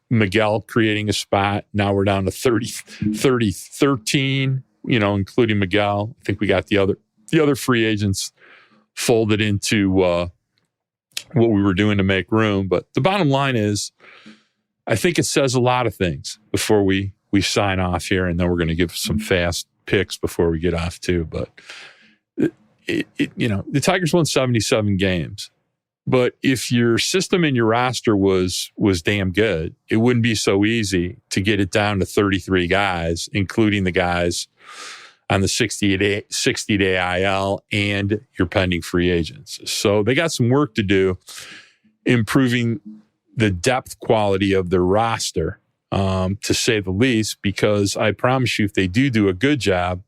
Miguel creating a spot. Now we're down to 13, including Miguel. I think we got the other free agents folded into what we were doing to make room. But the bottom line is, I think it says a lot of things before we sign off here, and then we're going to give some fast picks before we get off too. But the Tigers won 77 games, but if your system and your roster was damn good, it wouldn't be so easy to get it down to 33 guys, including the guys on the 60-day IL and your pending free agents. So they got some work to do improving the depth quality of their roster, to say the least, because I promise you, if they do a good job,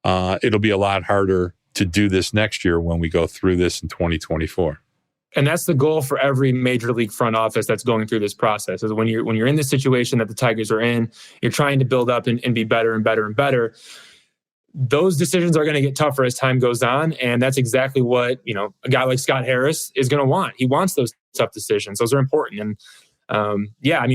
it'll be a lot harder to do this next year when we go through this in 2024. And that's the goal for every major league front office that's going through this process, is when you're in the situation that the Tigers are in, you're trying to build up and be better and better and better. Those decisions are going to get tougher as time goes on. And that's exactly what, a guy like Scott Harris is going to want. He wants those tough decisions. Those are important. And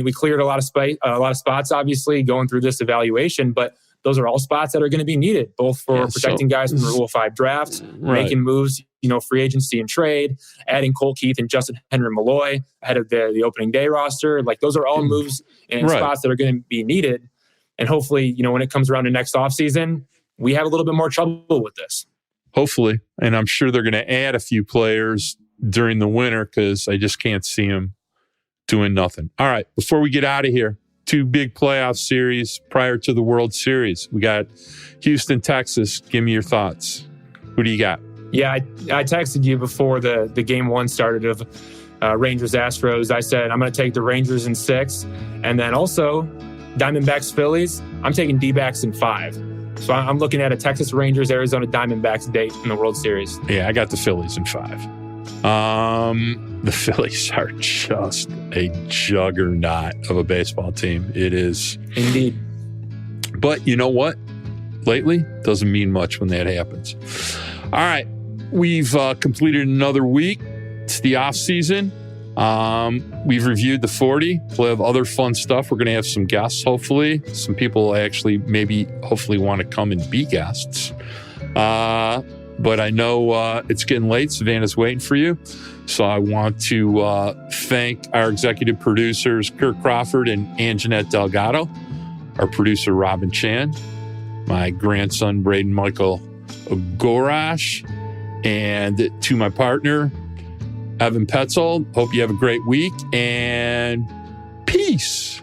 we cleared a lot of spots, obviously, going through this evaluation, but those are all spots that are going to be needed, both for protecting guys from the Rule 5 draft, making moves, free agency and trade, adding Cole Keith and Justin Henry Malloy ahead of the opening day roster. Like, those are all moves and spots that are going to be needed. And hopefully, when it comes around to next offseason, we have a little bit more trouble with this. Hopefully. And I'm sure they're going to add a few players during the winter because I just can't see them doing nothing. All right. Before we get out of here, 2 big playoff series prior to the World Series. We got Houston, Texas. Give me your thoughts. Who do you got? Yeah, I texted you before the game 1 started of Rangers Astros. I said I'm going to take the Rangers in 6. And then also Diamondbacks Phillies. I'm taking D-backs in 5. So I'm looking at a Texas Rangers Arizona Diamondbacks date in the World Series. Yeah, I got the Phillies in 5. The Phillies are just a juggernaut of a baseball team. It is. Indeed. But you know what? Lately, doesn't mean much when that happens. All right. We've completed another week. It's the off season. We've reviewed the 40. We'll have other fun stuff. We're going to have some guests, hopefully. Some people actually hopefully want to come and be guests. But I know it's getting late. Savannah's waiting for you. So I want to thank our executive producers, Kirk Crawford and Anjanette Delgado, our producer, Robin Chan, my grandson, Braden Michael Gorash, and to my partner, Evan Petzold. Hope you have a great week, and peace.